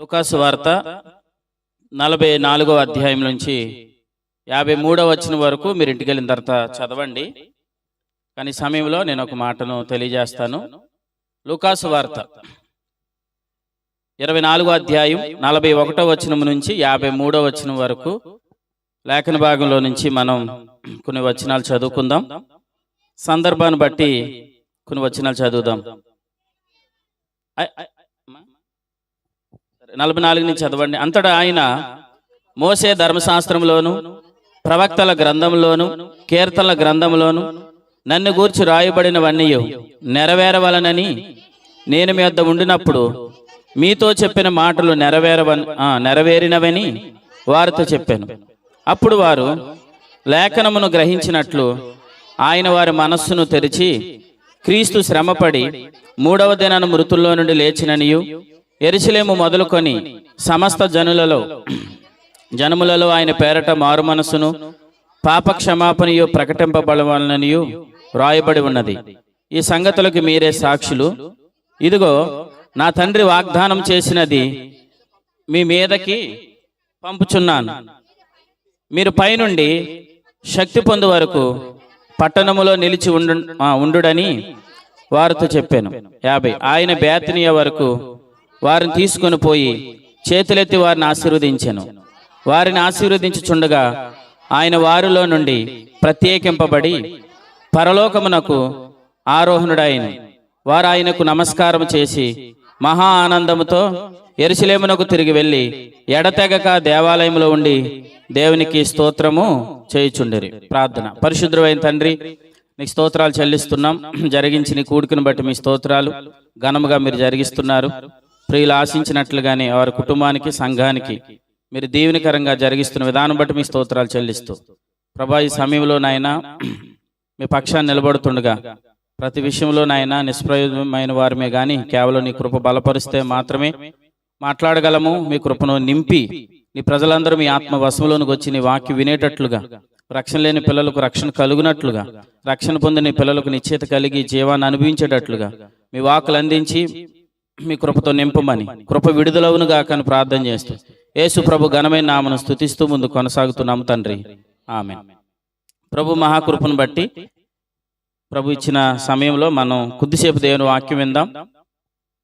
లూకాసు వార్త 44వ అధ్యాయం నుంచి 53వ వచనం వరకు మీరు ఇంటికి వెళ్ళిన తర్వాత చదవండి. కానీ సమయంలో నేను ఒక మాటను తెలియజేస్తాను. లూకాసు వార్త 24వ అధ్యాయం 41వ వచనం నుంచి 53వ వచనం వరకు లేఖన భాగంలో నుంచి మనం కొన్ని వచనాలు చదువుకుందాం. సందర్భాన్ని బట్టి కొన్ని వచనాలు చదువుదాం. 44 నుంచి చదవండి. అంతటా ఆయన మోసే ధర్మశాస్త్రంలోను ప్రవక్తల గ్రంథంలోను కీర్తనల గ్రంథంలోను నన్ను గూర్చి రాయబడినవన్నీ నెరవేరవలనని నేను మీ వద్ద ఉండినప్పుడు మీతో చెప్పిన మాటలు నెరవేరినవని వారితో చెప్పాను. అప్పుడు వారు లేఖనమును గ్రహించినట్లు ఆయన వారి మనస్సును తెరిచి క్రీస్తు శ్రమపడి 3వ దినాన మృతుల్లో నుండి లేచిననియు యెరూషలేము మొదలుకొని సమస్త జనములలో ఆయన పేరట మారు మనస్సును పాప క్షమాపణయు ప్రకటింపబడవలననియు వ్రాయబడి ఉన్నది. ఈ సంగతులకు మీరే సాక్షులు. ఇదిగో నా తండ్రి వాగ్దానం చేసినది మీ మీదకి పంపుచున్నాను. మీరు పైనుండి శక్తి పొందు వరకు పట్టణములో నిలిచి ఉండుడని వారితో చెప్పాను. 50 ఆయన బేతనీయ వరకు వారిని తీసుకొని పోయి చేతులెత్తి వారిని ఆశీర్వదించెను. వారిని ఆశీర్వదించుచుండగా ఆయన వారిలో నుండి ప్రత్యేకింపబడి పరలోకమునకు ఆరోహణుడైన వారు ఆయనకు నమస్కారం చేసి మహా ఆనందముతో యెరూషలేమునకు తిరిగి వెళ్ళి ఎడతెగక దేవాలయంలో ఉండి దేవునికి స్తోత్రము చేయుచుండిరి. ప్రార్థన. పరిశుద్ధుడైన తండ్రి, నీకు స్తోత్రాలు చెల్లిస్తున్నాం. జరిగించిన కూడికను బట్టి మీ స్తోత్రాలు ఘనముగా మీరు జరిగిస్తున్నారు. ప్రియులు ఆశించినట్లుగానే వారి కుటుంబానికి సంఘానికి మీరు దీవెనకరంగా జరిగిస్తున్న విధానం బట్టి మీ స్తోత్రాలు చెల్లిస్తూ ప్రభా, ఈ సమయంలో నాయన మీ పక్షాన్ని నిలబడుతుండగా ప్రతి విషయంలో నాయన నిష్ప్రయోజనమైన వారమే కానీ కేవలం నీ కృప బలపరిస్తే మాత్రమే మాట్లాడగలము. మీ కృపను నింపి నీ ప్రజలందరూ మీ ఆత్మ వశంలోనికి వచ్చి నీ వాక్యం వినేటట్లుగా, రక్షణ లేని పిల్లలకు రక్షణ కలుగునట్లుగా, రక్షణ పొందిన పిల్లలకు నిశ్చేత కలిగి జీవాన్ని అనుభవించేటట్లుగా మీ వాక్కులు అందించి మీ కృపతో నింపమని, కృప విడుదలవునుగా కానీ ప్రార్థన చేస్తూ యేసు ప్రభు ఘనమైన నామను స్తుతిస్తూ ముందు కొనసాగుతున్నాం తండ్రి, ఆమేన్. ప్రభు మహాకృపను బట్టి ప్రభు ఇచ్చిన సమయంలో మనం కొద్దిసేపు దేవుని వాక్యం విందాం.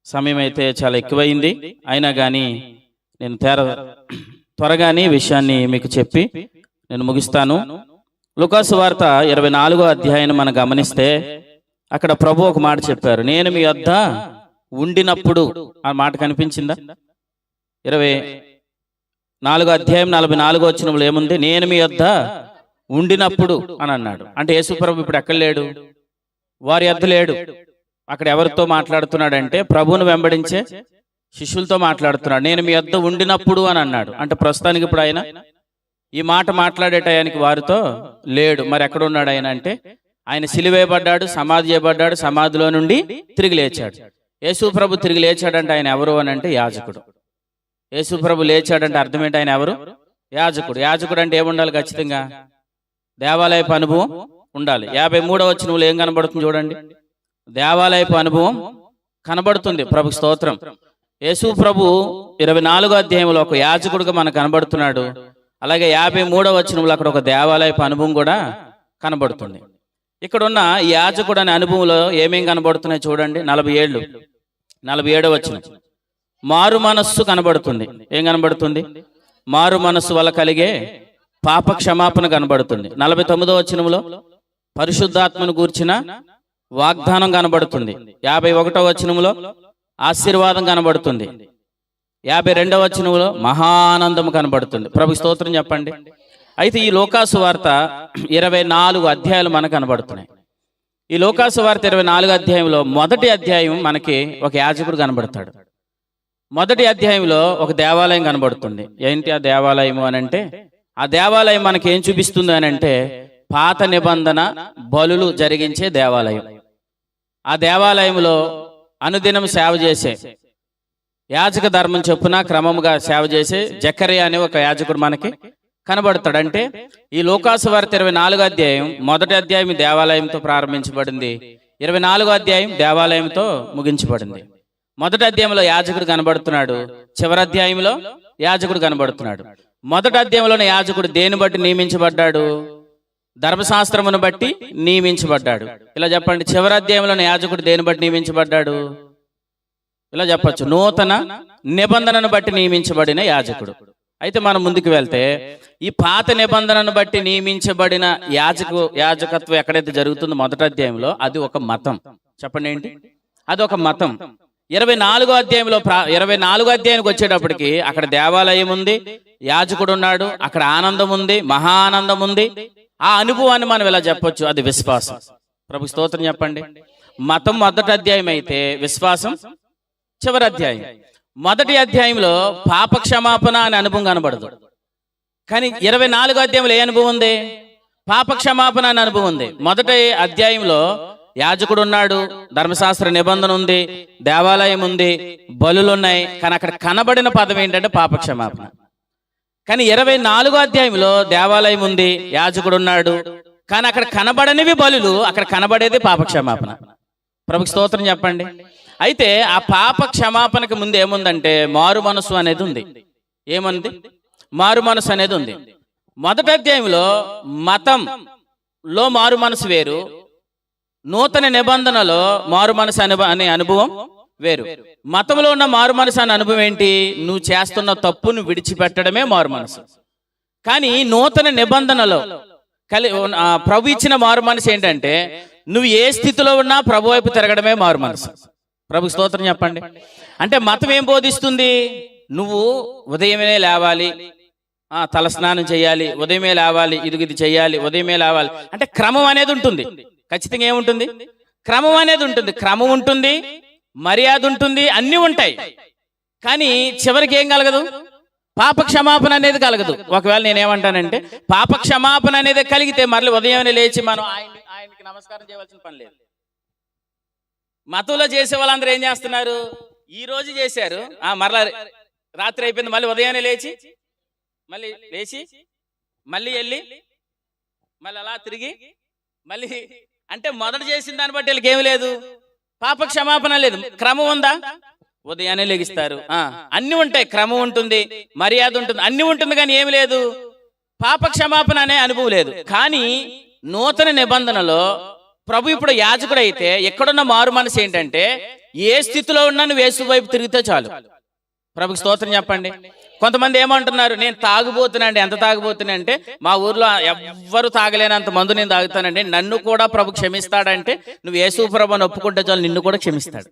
సమయం అయితే చాలా ఎక్కువైంది. అయినా కానీ నేను త్వరగానే విషయాన్ని మీకు చెప్పి నేను ముగిస్తాను. లూకాసు వార్త 24వ అధ్యాయాన్ని మనం గమనిస్తే అక్కడ ప్రభు ఒక మాట చెప్పారు, నేను మీ వద్ద ఉండినప్పుడు. ఆ మాట కనిపించిందా? 24వ అధ్యాయం 44వ వచనంలో ఏముంది? నేను మీ వద్ద ఉండినప్పుడు అని అన్నాడు. అంటే యేసు ప్రభు ఇప్పుడు ఎక్కడ లేడు? వారి వద్ద లేడు. అక్కడ ఎవరితో మాట్లాడుతున్నాడంటే ప్రభువును వెంబడించే శిష్యులతో మాట్లాడుతున్నాడు. నేను మీ వద్ద ఉండినప్పుడు అని అన్నాడు. అంటే ప్రస్తుతానికి ఇప్పుడు ఆయన ఈ మాట మాట్లాడే టయానికి వారితో లేడు. మరి ఎక్కడ ఉన్నాడు ఆయన అంటే ఆయన సిలువేయబడ్డాడు, సమాధి చేయబడ్డాడు, సమాధిలో నుండి తిరిగి లేచాడు. యేసు ప్రభు తిరిగి లేచాడంటే ఆయన ఎవరు అని అంటే యాజకుడు. యేసు ప్రభు లేచాడంటే అర్థం ఏంటి? ఆయన ఎవరు? యాజకుడు. యాజకుడు అంటే ఏముండాలి? ఖచ్చితంగా దేవాలయపు అనుభవం ఉండాలి. 53వ వచనంలో ఏం కనబడుతుంది చూడండి. దేవాలయపు అనుభవం కనబడుతుంది. ప్రభు స్తోత్రం. యేసు ప్రభు 24వ అధ్యాయంలో ఒక యాజకుడుగా మనకు కనబడుతున్నాడు. అలాగే 53వ వచనంలో అక్కడ ఒక దేవాలయపు అనుభవం కూడా కనబడుతుంది. ఇక్కడ ఉన్న ఈ యాజకుడు అనే అనుభవంలో ఏమేం కనబడుతున్నాయి చూడండి. 47వ వచనం మారు మనస్సు కనబడుతుంది. ఏం కనబడుతుంది? మారు మనస్సు వల్ల కలిగే పాప క్షమాపణ కనబడుతుంది. 49వ వచనంలో పరిశుద్ధాత్మను గూర్చిన వాగ్దానం కనబడుతుంది. 51వ వచనంలో ఆశీర్వాదం కనబడుతుంది. 52వ వచనంలో మహానందం కనబడుతుంది. ప్రభు స్తోత్రం చెప్పండి. అయితే ఈ లూకాసు వార్త 24 అధ్యాయాలు మనకు కనబడుతున్నాయి. ఈ లూకాసు వార్త 24 అధ్యాయంలో మొదటి అధ్యాయం మనకి ఒక యాజకుడు కనబడతాడు. మొదటి అధ్యాయంలో ఒక దేవాలయం కనబడుతుంది. ఏంటి ఆ దేవాలయము అని అంటే, ఆ దేవాలయం మనకి ఏం చూపిస్తుంది అని అంటే పాత నిబంధన బలులు జరిగించే దేవాలయం. ఆ దేవాలయంలో అనుదినం సేవ చేసే యాజక ధర్మం చొప్పున క్రమముగా సేవ చేసే జకర్యా అనే ఒక యాజకుడు మనకి కనబడతాడు. అంటే ఈ లూకాసు వార్త 24వ అధ్యాయం మొదటి అధ్యాయం దేవాలయంతో ప్రారంభించబడింది, 24వ అధ్యాయం దేవాలయంతో ముగించబడింది. మొదటి అధ్యాయంలో యాజకుడు కనబడుతున్నాడు, చివరి అధ్యాయంలో యాజకుడు కనబడుతున్నాడు. మొదటి అధ్యాయంలోని యాజకుడు దేని బట్టి నియమించబడ్డాడు? ధర్మశాస్త్రమును బట్టి నియమించబడ్డాడు. ఇలా చెప్పండి, చివరి అధ్యాయంలోని యాజకుడు దేని బట్టి నియమించబడ్డాడు? ఇలా చెప్పచ్చు, నూతన నిబంధనను బట్టి నియమించబడిన యాజకుడు. అయితే మనం ముందుకు వెళ్తే ఈ పాత నిబంధనను బట్టి నియమించబడిన యాజకత్వం ఎక్కడైతే జరుగుతుందో మొదటి అధ్యాయంలో, అది ఒక మతం. చెప్పండి ఏంటి? అది ఒక మతం. 24వ అధ్యాయంలో 24వ అధ్యాయానికి వచ్చేటప్పటికి అక్కడ దేవాలయం ఉంది, యాజకుడు ఉన్నాడు, అక్కడ ఆనందం ఉంది, మహా ఆనందం ఉంది. ఆ అనుభవాన్ని మనం ఇలా చెప్పొచ్చు, అది విశ్వాసం. ప్రభు స్తోత్రం చెప్పండి. మతం మొదటి అధ్యాయం అయితే విశ్వాసం చివరి అధ్యాయం. మొదటి అధ్యాయంలో పాప క్షమాపణ అనే అనుభవం కనబడదు, కానీ 24వ అధ్యాయంలో ఏ అనుభవం ఉంది? పాప క్షమాపణ అనే అనుభవం ఉంది. మొదటి అధ్యాయంలో యాజకుడు ఉన్నాడు, ధర్మశాస్త్ర నిబంధన ఉంది, దేవాలయం ఉంది, బలులు ఉన్నాయి, కానీ అక్కడ కనబడిన పదం ఏంటంటే పాప క్షమాపణ. కానీ 24వ అధ్యాయంలో దేవాలయం ఉంది, యాజకుడు ఉన్నాడు, కానీ అక్కడ కనబడనివి బలులు, అక్కడ కనబడేది పాప క్షమాపణ. ప్రభుకి స్తోత్రం చెప్పండి. అయితే ఆ పాప క్షమాపణకి ముందు ఏముందంటే మారు మనసు అనేది ఉంది. ఏముంది? మారు మనసు అనేది ఉంది. మొదటి అధ్యాయంలో మతంలో మారు మనసు వేరు, నూతన నిబంధనలో మారు మనసు అనే అనుభవం వేరు. మతంలో ఉన్న మారు మనసు అనే అనుభవం ఏంటి? నువ్వు చేస్తున్న తప్పును విడిచిపెట్టడమే మారు మనసు. కానీ నూతన నిబంధనలో ప్రభు ఇచ్చిన మారు మనసు ఏంటంటే నువ్వు ఏ స్థితిలో ఉన్నా ప్రభు వైపు తిరగడమే మారు మనసు. ప్రభు స్తోత్రం చెప్పండి. అంటే మతం ఏం బోధిస్తుంది? నువ్వు ఉదయమే లేవాలి, తల స్నానం చేయాలి, ఉదయమే లేవాలి, ఇది చెయ్యాలి, ఉదయమే లేవాలి అంటే క్రమం అనేది ఉంటుంది. ఖచ్చితంగా ఏముంటుంది? క్రమం అనేది ఉంటుంది. క్రమం ఉంటుంది, మర్యాద ఉంటుంది, అన్నీ ఉంటాయి. కానీ చివరికి ఏం కలగదు? పాప క్షమాపణ అనేది కలగదు. ఒకవేళ నేనేమంటానంటే పాప క్షమాపణ అనేది కలిగితే మళ్ళీ ఉదయం లేచి మనం ఆయనకి నమస్కారం చేయవలసిన పని లేదు. మతంలో చేసే వాళ్ళందరూ ఏం చేస్తున్నారు? ఈ రోజు చేశారు, మరలా రాత్రి అయిపోయింది, మళ్ళీ ఉదయాన్నే లేచి మళ్ళీ వెళ్ళి మళ్ళీ అలా తిరిగి మళ్ళీ అంటే మొదట చేసిన దాన్ని బట్టి వీళ్ళకి ఏమి లేదు, పాప క్షమాపణ లేదు. క్రమం ఉందా? ఉదయాన్నే లెగిస్తారు, అన్ని ఉంటాయి, క్రమం ఉంటుంది, మర్యాద ఉంటుంది, అన్ని ఉంటుంది, కానీ ఏమి లేదు, పాప క్షమాపణ అనే అనుభవం లేదు. కానీ నూతన నిబంధనలో ప్రభు ఇప్పుడు యాజకుడు అయితే ఎక్కడున్న మారు మనసు ఏంటంటే ఏ స్థితిలో ఉన్నా నువ్వు యేసు వైపు తిరిగితే చాలు. ప్రభుకి స్తోత్రం చెప్పండి. కొంతమంది ఏమంటున్నారు, నేను తాగుబోతున్నాండి. ఎంత తాగుబోతున్నా అంటే మా ఊర్లో ఎవ్వరు తాగలేనంత మందు నేను తాగుతానండి, నన్ను కూడా ప్రభు క్షమిస్తాడంటే నువ్వు యేసు ప్రభుని ఒప్పుకుంటే చాలు, నిన్ను కూడా క్షమిస్తాడు.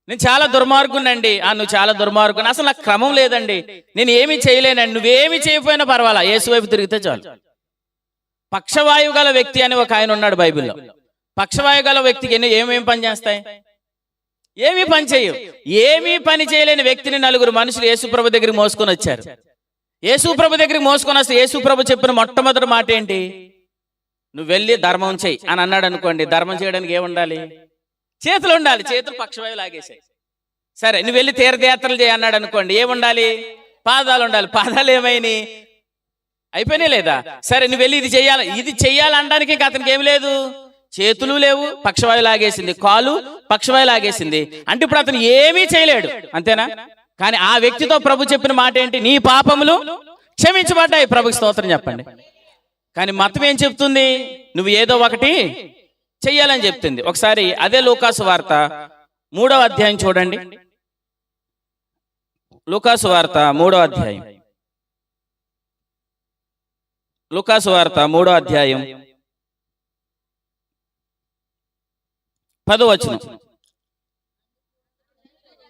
నేను చాలా దుర్మార్గునండి, నువ్వు చాలా దుర్మార్గుని, అసలు నాకు క్రమం లేదండి, నేను ఏమీ చేయలేనండి, నువ్వేమీ చేయకపోయినా పర్వాలా, యేసు వైపు తిరిగితే చాలు. పక్షవాయువు గల వ్యక్తి అని ఒక ఆయన ఉన్నాడు బైబిల్లో. పక్షవాయు గల వ్యక్తికి ఏమేమి పని చేస్తాయి? ఏమీ పని చేయవు. ఏమీ పని చేయలేని వ్యక్తిని నలుగురు మనుషులు యేసుప్రభు దగ్గరికి మోసుకొని వచ్చారు. యేసుప్రభు దగ్గరికి మోసుకొని వస్తే యేసుప్రభు చెప్పిన మొట్టమొదటి మాట ఏంటి? నువ్వు వెళ్ళి ధర్మం చెయ్యి అని అన్నాడు అనుకోండి. ధర్మం చేయడానికి ఏముండాలి? చేతులు ఉండాలి. చేతులు పక్షవాయువు లాగేసాయి. సరే, నువ్వు వెళ్ళి తీర్థయాత్రలు చేయి అన్నాడు అనుకోండి, ఏముండాలి? పాదాలు ఉండాలి. పాదాలు ఏమైనాయి? అయిపోయినాయి లేదా? సరే, నువ్వు వెళ్ళి ఇది చెయ్యాలనడానికి అతనికి ఏమి లేదు, చేతులు లేవు, పక్షవాయు లాగేసింది, కాలు పక్షవాయు లాగేసింది. అంటే ఇప్పుడు అతను ఏమీ చేయలేడు, అంతేనా? కానీ ఆ వ్యక్తితో ప్రభు చెప్పిన మాట ఏంటి? నీ పాపములు క్షమించబడ్డాయి. ప్రభుకి స్తోత్రం చెప్పండి. కానీ మతం ఏం చెప్తుంది? నువ్వు ఏదో ఒకటి చెయ్యాలని చెప్తుంది. ఒకసారి అదే లూకాసు వార్త 3వ అధ్యాయం చూడండి. లూకాసు వార్త 3వ అధ్యాయం. లూకాసు వార్త 3వ అధ్యాయం 10వ వచనం.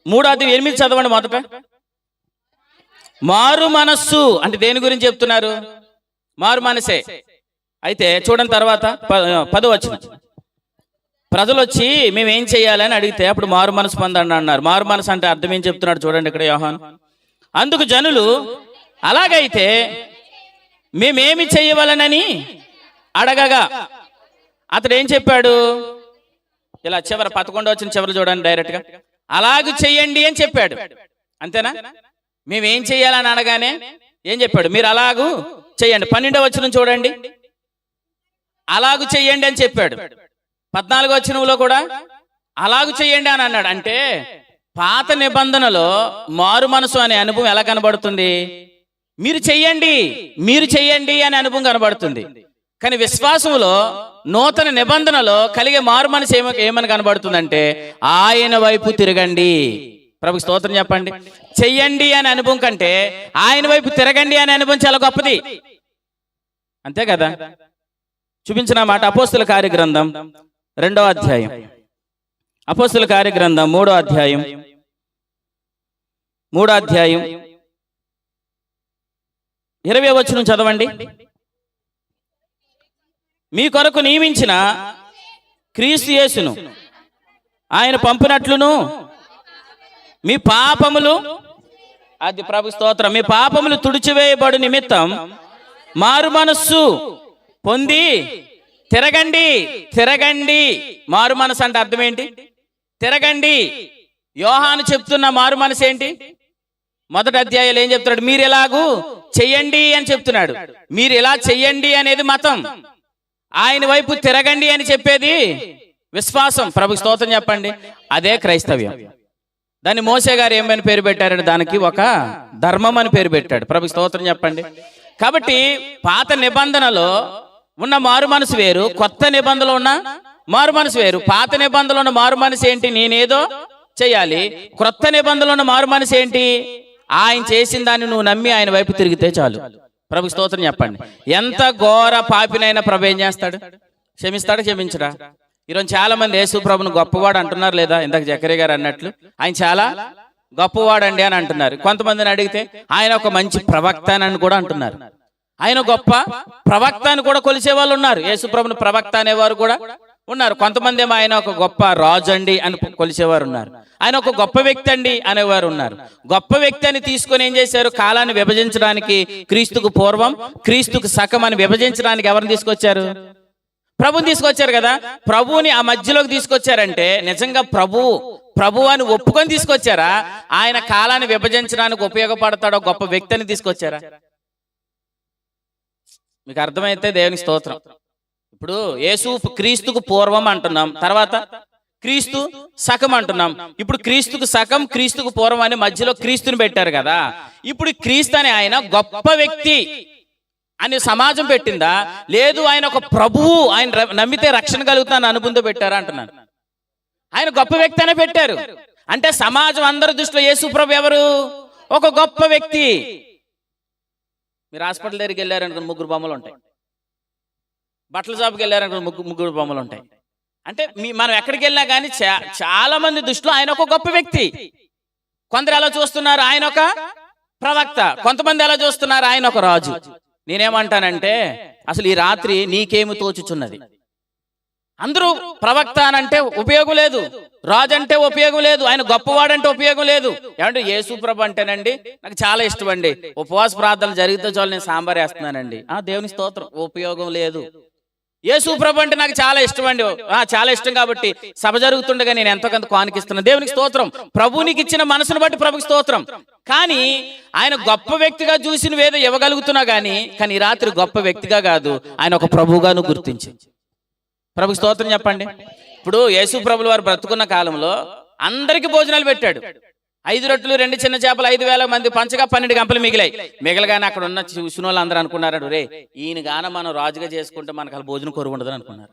3:8 చదవండి. మొదట మారు మనస్సు అంటే దేని గురించి చెప్తున్నారు? మారు మనసే. అయితే చూడండి తర్వాత 10వ వచనం. ప్రజలు వచ్చి మేమేం చేయాలని అడిగితే అప్పుడు మారు మనసు పొందండి అన్నారు. మారు మనసు అంటే అర్థం ఏం చెప్తున్నాడు చూడండి ఇక్కడ యోహాను. అందుకు జనులు అలాగైతే మేమేమి చేయవలనని అడగగా అతడు ఏం చెప్పాడు? ఇలా చివరి 11వ వచనం చివరి చూడండి డైరెక్ట్ గా, అలాగూ చెయ్యండి అని చెప్పాడు. అంతేనా? మేమేం చెయ్యాలని అనగానే ఏం చెప్పాడు? మీరు అలాగూ చెయ్యండి. 12వ వచనం చూడండి, అలాగూ చెయ్యండి అని చెప్పాడు. 14వ వచనంలో కూడా అలాగూ చెయ్యండి అని అన్నాడు. అంటే పాత నిబంధనలో మారు మనసు అనే అనుభవం ఎలా కనబడుతుంది? మీరు చెయ్యండి అనే అనుభవం కనబడుతుంది. కానీ విశ్వాసంలో నూతన నిబంధనలో కలిగే మారు మనసు ఏమని కనబడుతుందంటే ఆయన వైపు తిరగండి. ప్రభుకి స్తోత్రం చెప్పండి. చెయ్యండి అనే అనుభవం కంటే ఆయన వైపు తిరగండి అనే అనుభవం చాలా గొప్పది. అంతే కదా? చూపించిన మాట అపోస్తుల కార్యగ్రంథం 2వ అధ్యాయం, అపోస్తుల కార్యగ్రంథం 3వ అధ్యాయం 20వ వచనం చదవండి. మీ కొరకు నియమించిన క్రీస్తు యేసును ఆయన పంపినట్లును మీ పాపములు, అది ప్రభు స్తోత్రం, మీ పాపములు తుడిచివేయబడు నిమిత్తం మారు మనస్సు పొంది తిరగండి. మారు మనసు అంటే అర్థం ఏంటి? తిరగండి. యోహాను చెప్తున్న మారు మనసు ఏంటి? మొదటి అధ్యాయంలో ఏం చెప్తున్నాడు? మీరు ఎలాగూ చెయ్యండి అని చెప్తున్నాడు. మీరు ఇలా చెయ్యండి అనేది మతం, ఆయన వైపు తిరగండి అని చెప్పేది విశ్వాసం. ప్రభుకి స్తోత్రం చెప్పండి. అదే క్రైస్తవ్యం. దాన్ని మోసే గారు ఏమైనా పేరు పెట్టారంటే దానికి ఒక ధర్మం అని పేరు పెట్టాడు. ప్రభుకి స్తోత్రం చెప్పండి. కాబట్టి పాత నిబంధనలో ఉన్న మారు మనసు వేరు, కొత్త నిబంధనలో ఉన్న మారు మనసు వేరు. పాత నిబంధనలో ఉన్న మారు మనసు ఏంటి? నేనేదో చెయ్యాలి. క్రొత్త నిబంధనలో ఉన్న మారు మనసు ఏంటి? ఆయన చేసిన దాన్ని నువ్వు నమ్మి ఆయన వైపు తిరిగితే చాలు. ప్రభుకి స్తోత్రం చెప్పండి. ఎంత ఘోర పాపినైనా ప్రభు ఏం చేస్తాడు? క్షమిస్తాడు, క్షమించడా? ఈరోజు చాలా మంది యేసు ప్రభును గొప్పవాడు అంటున్నారు లేదా? ఇందాక జకరియా గారు అన్నట్లు ఆయన చాలా గొప్పవాడండి అని అంటున్నారు. కొంతమందిని అడిగితే ఆయన ఒక మంచి ప్రవక్త అని కూడా అంటున్నారు. ఆయన గొప్ప ప్రవక్త అని కూడా కొలిసే వాళ్ళు ఉన్నారు. యేసు ప్రభును ప్రవక్త అనేవారు కూడా ఉన్నారు. కొంతమంది ఏమో ఆయన ఒక గొప్ప రాజు అండి అని కొలిసేవారు ఉన్నారు. ఆయన ఒక గొప్ప వ్యక్తి అండి అనేవారు ఉన్నారు. గొప్ప వ్యక్తి అని తీసుకొని ఏం చేశారు? కాలాన్ని విభజించడానికి క్రీస్తుకు పూర్వం, క్రీస్తుకు సకం అని విభజించడానికి ఎవరిని తీసుకొచ్చారు? ప్రభుని తీసుకొచ్చారు కదా. ప్రభుని ఆ మధ్యలోకి తీసుకొచ్చారంటే నిజంగా ప్రభు అని ఒప్పుకొని తీసుకొచ్చారా? ఆయన కాలాన్ని విభజించడానికి ఉపయోగపడతాడో గొప్ప వ్యక్తిని తీసుకొచ్చారా? మీకు అర్థమైతే దేవుని స్తోత్రం. ఇప్పుడు యేసు క్రీస్తుకు పూర్వం అంటున్నాం, తర్వాత క్రీస్తు సకం అంటున్నాం. ఇప్పుడు క్రీస్తుకు సకం, క్రీస్తుకు పూర్వం అని మధ్యలో క్రీస్తుని పెట్టారు కదా. ఇప్పుడు క్రీస్తు అని ఆయన గొప్ప వ్యక్తి అని సమాజం పెట్టిందా? లేదు ఆయన ఒక ప్రభువు, ఆయన నమ్మితే రక్షణ కలుగుతాను అనుభూతితో పెట్టారా అంటున్నాను. ఆయన గొప్ప వ్యక్తి అనే పెట్టారు. అంటే సమాజం అందరి దృష్టిలో యేసు ప్రభు ఎవరు? ఒక గొప్ప వ్యక్తి. మీరు హాస్పిటల్ దగ్గరికి వెళ్ళారనుకుని 3 బొమ్మలు ఉంటాయి. బట్టల షాప్కి వెళ్ళారనుకుని 3 బొమ్మలు ఉంటాయి. అంటే మనం ఎక్కడికి వెళ్ళినా కానీ చాలా మంది దృష్టిలో ఆయన ఒక గొప్ప వ్యక్తి. కొందరు ఎలా చూస్తున్నారు? ఆయన ఒక ప్రవక్త. కొంతమంది ఎలా చూస్తున్నారు? ఆయన ఒక రాజు. నేనేమంటానంటే అసలు ఈ రాత్రి నీకేమి తోచుచున్నది? అందరూ ప్రవక్త అనంటే ఉపయోగం లేదు, రాజు అంటే ఉపయోగం లేదు, ఆయన గొప్పవాడంటే ఉపయోగం లేదు. ఏమంటే యేసు ప్రభు అంటేనండి నాకు చాలా ఇష్టం అండి, ఉపవాస ప్రార్థనలు జరిగితే చాలు నేను సాంబార్ వేస్తున్నానండి. దేవుని స్తోత్రం, ఉపయోగం లేదు. యేసు ప్రభు అంటే నాకు చాలా ఇష్టం అండి, చాలా ఇష్టం కాబట్టి సభ జరుగుతుండగా నేను ఎంతో కొంత కానుకిస్తున్నాను. దేవునికి స్తోత్రం. ప్రభునికి ఇచ్చిన మనసును బట్టి ప్రభుకి స్తోత్రం. కానీ ఆయన గొప్ప వ్యక్తిగా చూసి నువ్వేదో ఇవ్వగలుగుతున్నా కానీ ఈ రాత్రి గొప్ప వ్యక్తిగా కాదు, ఆయన ఒక ప్రభువుగా నువ్వు గుర్తించి ప్రభుకి స్తోత్రం చెప్పండి. ఇప్పుడు యేసు ప్రభుల వారు బ్రతుకున్న కాలంలో అందరికి భోజనాలు పెట్టాడు. 5 రొట్టెలు 2 చిన్న చేపలు 5,000 మంది పంచగా 12 గంపలు మిగిలిగానే అక్కడ ఉన్న చూసిన వాళ్ళు అందరూ అనుకున్నారు, రే ఈయన గాన మనం రాజుగా చేసుకుంటే మనకు అసలు భోజనం కొరువు ఉండదు అనుకున్నారు.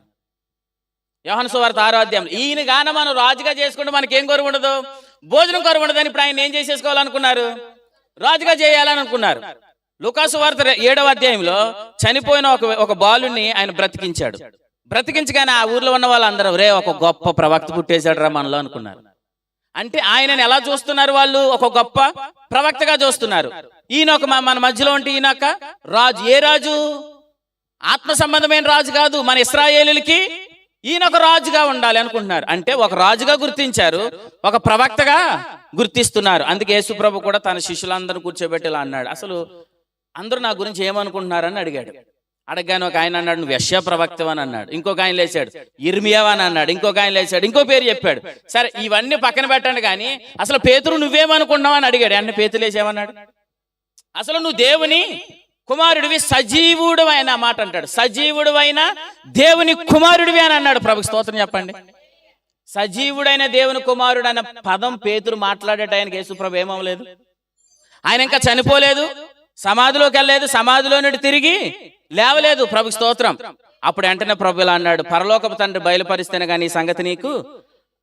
యోహాను సువార్త 6వ అధ్యాయం, ఈయన గాన మనం రాజుగా చేసుకుంటే మనకేం కొరువు ఉండదు, భోజనం కొరువు ఉండదని. ఇప్పుడు ఆయన ఏం చేసేసుకోవాలనుకున్నారు? రాజుగా చేయాలని అనుకున్నారు. లూకా సువార్త 7వ అధ్యాయంలో చనిపోయిన ఒక బాలుని ఆయన బ్రతికించాడు. బ్రతికించగానే ఆ ఊర్లో ఉన్న వాళ్ళందరూ రే ఒక గొప్ప ప్రవక్త పుట్టేశాడు రా మనలో అనుకున్నారు. అంటే ఆయనని ఎలా చూస్తున్నారు? వాళ్ళు ఒక గొప్ప ప్రవక్తగా చూస్తున్నారు. ఈయన ఒక మన మధ్యలో ఉంటే ఈయన ఒక రాజు. ఏ రాజు? ఆత్మ సంబంధమైన రాజు కాదు, మన ఇశ్రాయేలులకి ఈయన ఒక రాజుగా ఉండాలి అనుకుంటున్నారు. అంటే ఒక రాజుగా గుర్తించారు, ఒక ప్రవక్తగా గుర్తిస్తున్నారు. అందుకే యేసు ప్రభు కూడా తన శిష్యులందరూ కూర్చోబెట్టి ఇలా అన్నాడు, అసలు అందరూ నా గురించి ఏమనుకుంటున్నారని అడిగాడు. అడగగానే ఒక ఆయన అన్నాడు నువ్వు యెషయా ప్రవక్తవు అని అన్నాడు. ఇంకొక ఆయన లేచాడు ఇర్మియావా అని అన్నాడు. ఇంకొక ఆయన లేచాడు ఇంకో పేరు చెప్పాడు. సరే ఇవన్నీ పక్కన పెట్టండి కానీ అసలు పేతురు నువ్వేమనుకున్నావు అని అడిగాడు. అన్న పేతురు లేచేమన్నాడు, అసలు నువ్వు దేవుని కుమారుడివి, సజీవుడు అయిన మాట అంటాడు, సజీవుడు అయిన దేవుని కుమారుడివి అని అన్నాడు. ప్రభుకి స్తోత్రం చెప్పండి. సజీవుడైన దేవుని కుమారుడు అనే పదం పేతురు మాట్లాడేట ఆయనకి యేసుప్రభు ఏమవలేదు. ఆయన ఇంకా చనిపోలేదు, సమాధిలోకి వెళ్ళలేదు, సమాధిలో నుండి తిరిగి లేవలేదు. ప్రభు స్తోత్రం. అప్పుడు వెంటనే ప్రభు ఇలా అన్నాడు, పరలోకపు తండ్రి బయలుపరిస్తేనే కానీ ఈ సంగతి నీకు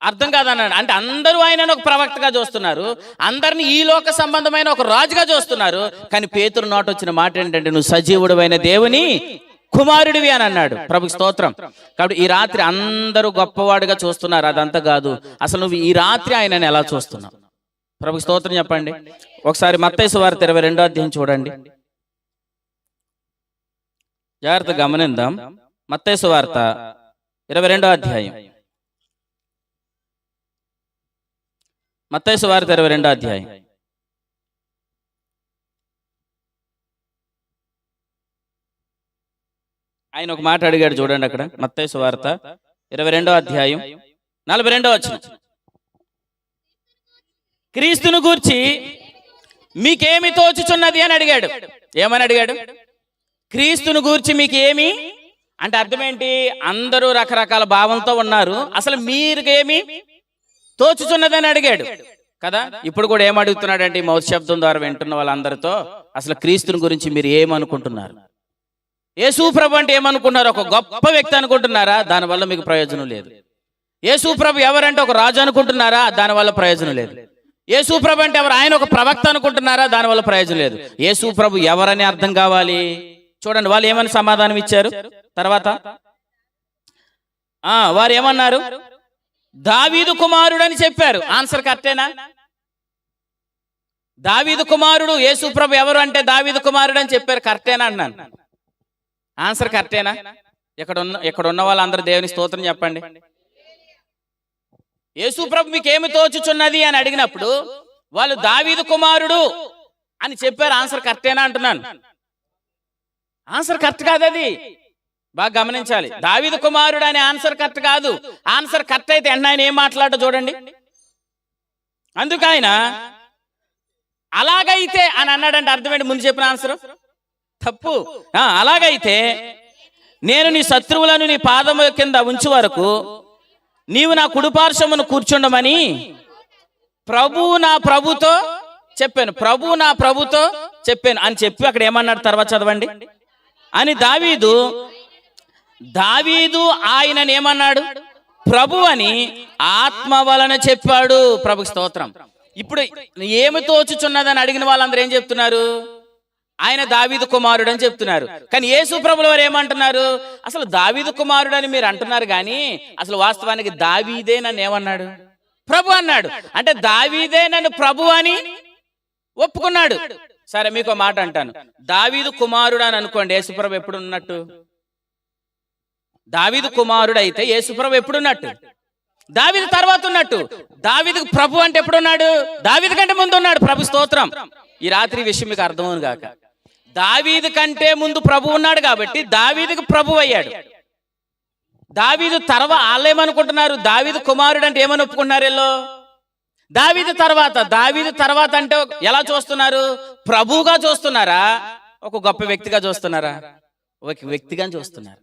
అర్థం కాదన్నాడు. అంటే అందరూ ఆయనను ఒక ప్రవక్తగా చూస్తున్నారు, అందరిని ఈ లోక సంబంధమైన ఒక రాజుగా చూస్తున్నారు. కానీ పేతురు నోట వచ్చిన మాట ఏంటంటే, నువ్వు సజీవుడైన దేవుని కుమారుడివి అని అన్నాడు. ప్రభుకి స్తోత్రం. కాబట్టి ఈ రాత్రి అందరూ గొప్పవాడుగా చూస్తున్నారు, అదంతా కాదు. అసలు నువ్వు ఈ రాత్రి ఆయనని ఎలా చూస్తున్నావు? ప్రభుకి స్తోత్రం చెప్పండి. ఒకసారి మత్తయి సువార్త 22వ అధ్యాయం చూడండి, జాగ్రత్తగా గమనిద్దాం. మత్తయి సువార్త 22వ అధ్యాయం, మత్తయి సువార్త 22వ అధ్యాయం. ఆయన ఒక మాట అడిగాడు చూడండి అక్కడ, మత్తయి సువార్త 22వ అధ్యాయం 42వ వచనం. క్రీస్తును గూర్చి మీకేమి తోచుచున్నది అని అడిగాడు. ఏమని అడిగాడు? క్రీస్తును గూర్చి మీకు ఏమి అంటే అర్థం ఏంటి? అందరూ రకరకాల భావంతో ఉన్నారు, అసలు మీరుకేమి తోచుచున్నది అని అడిగాడు కదా. ఇప్పుడు కూడా ఏమడుగుతున్నాడంటే, ఈ మౌత్ శబ్దం ద్వారా వింటున్న వాళ్ళందరితో అసలు క్రీస్తుని గురించి మీరు ఏమనుకుంటున్నారు? యేసు ప్రభు అంటే ఏమనుకున్నారు? ఒక గొప్ప వ్యక్తి అనుకుంటున్నారా? దానివల్ల మీకు ప్రయోజనం లేదు. యేసు ప్రభు ఎవరంటే ఒక రాజు అనుకుంటున్నారా? దానివల్ల ప్రయోజనం లేదు. యేసు ప్రభు అంటే ఎవరు? ఆయన ఒక ప్రవక్త అనుకుంటున్నారా? దానివల్ల ప్రయోజనం లేదు. యేసు ప్రభు ఎవరని అర్థం కావాలి. చూడండి వాళ్ళు ఏమని సమాధానం ఇచ్చారు. తర్వాత వారు ఏమన్నారు? దావీదు కుమారుడు అని చెప్పారు. ఆన్సర్ కరెక్టేనా? దావీదు కుమారుడు యేసు ప్రభు ఎవరు అంటే దావీదు కుమారుడు అని చెప్పారు. కరెక్టేనా అన్నాను. ఆన్సర్ కరెక్టేనా? ఇక్కడ ఉన్న వాళ్ళందరూ దేవుని స్తోత్రం చెప్పండి. యేసు ప్రభు మీకు ఏమి తోచుచున్నది అని అడిగినప్పుడు వాళ్ళు దావీదు కుమారుడు అని చెప్పారు. ఆన్సర్ కరెక్టేనా అంటున్నాను. ఆన్సర్ కరెక్ట్ కాదు. అది బాగా గమనించాలి. దావీదు కుమారుడు అనే ఆన్సర్ కరెక్ట్ కాదు. ఆన్సర్ కరెక్ట్ అయితే ఆయన ఏం మాట్లాడో చూడండి. అందుకు ఆయన అలాగైతే అని అన్నాడంటే అర్థం ఏంటి? ముందు చెప్పిన ఆన్సర్ తప్పు. అలాగైతే నేను నీ శత్రువులను నీ పాదముల కింద ఉంచు వరకు నీవు నా కుడిపార్శ్వమును కూర్చుండమని ప్రభువు నా ప్రభుతో చెప్పాను, ప్రభువు నా ప్రభుతో చెప్పాను అని చెప్పి అక్కడ ఏమన్నాడు? తర్వాత చదవండి. అని దావీదు ఆయనని ఏమన్నాడు? ప్రభు అని ఆత్మ వలన చెప్పాడు. ప్రభుకి స్తోత్రం. ఇప్పుడు ఏమి తోచుచున్నదని అడిగిన వాళ్ళందరూ ఏం చెప్తున్నారు? ఆయన దావీదు కుమారుడు అని చెప్తున్నారు. కానీ యేసు ప్రభుల వారు ఏమంటున్నారు? అసలు దావీదు కుమారుడు అని మీరు అంటున్నారు, కానీ అసలు వాస్తవానికి దావీదే నన్ను ఏమన్నాడు? ప్రభు అన్నాడు. అంటే దావీదే నన్ను ప్రభు అని ఒప్పుకున్నాడు. సరే మీకు మాట అంటాను, దావీదు కుమారుడు అని అనుకోండి, యేసుప్రభు ఎప్పుడు ఉన్నట్టు? దావీదు కుమారుడు అయితే యేసుప్రభు ఎప్పుడు ఉన్నట్టు? దావీదు తర్వాత ఉన్నట్టు. దావీదు ప్రభు అంటే ఎప్పుడున్నాడు? దావీదు కంటే ముందు ఉన్నాడు. ప్రభు స్తోత్రం. ఈ రాత్రి విషయం మీకు అర్థమవును గాక. దావీదు కంటే ముందు ప్రభు ఉన్నాడు కాబట్టి దావీదుకు ప్రభు అయ్యాడు. దావీదు తర్వాత వాళ్ళు ఏమనుకుంటున్నారు? దావీదు కుమారుడు అంటే ఏమని ఒప్పుకుంటున్నారు? వీళ్ళు దావీదు తర్వాత అంటే ఎలా చూస్తున్నారు? ప్రభువుగా చూస్తున్నారా? ఒక గొప్ప వ్యక్తిగా చూస్తున్నారా? ఒక వ్యక్తిగా చూస్తున్నారు.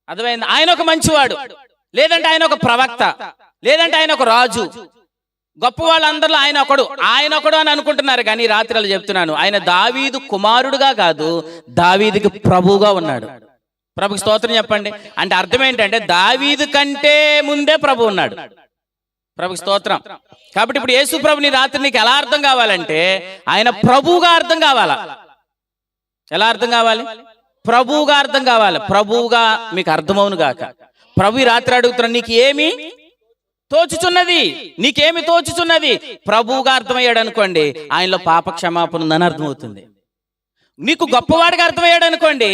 అర్థమైంది? ఆయన ఒక మంచివాడు, లేదంటే ఆయన ఒక ప్రవక్త, లేదంటే ఆయన ఒక రాజు. గొప్ప వాళ్ళందరిలో ఆయన ఒకడు అని అనుకుంటున్నారు. కానీ రాత్రిలో చెప్తున్నాను, ఆయన దావీదు కుమారుడుగా కాదు, దావీదుకి ప్రభువుగా ఉన్నాడు. ప్రభుకి స్తోత్రం చెప్పండి. అంటే అర్థం ఏంటంటే దావీదు కంటే ముందే ప్రభు ఉన్నాడు. ప్రభుకి స్తోత్రం. కాబట్టి ఇప్పుడు యేసు ప్రభుని రాత్రి నీకు ఎలా అర్థం కావాలంటే ఆయన ప్రభువుగా అర్థం కావాలా? ఎలా అర్థం కావాలి? ప్రభువుగా అర్థం కావాలి. ప్రభువుగా మీకు అర్థమవును గాక. ప్రభు రాత్రి అడుగుతున్నా, నీకు ఏమి తోచుచున్నది? నీకేమి తోచుచున్నది? ప్రభువుగా అర్థమయ్యాడు అనుకోండి, ఆయనలో పాప క్షమాపణ ఉందని అర్థమవుతుంది. నీకు గొప్పవాడిగా అర్థమయ్యాడు అనుకోండి,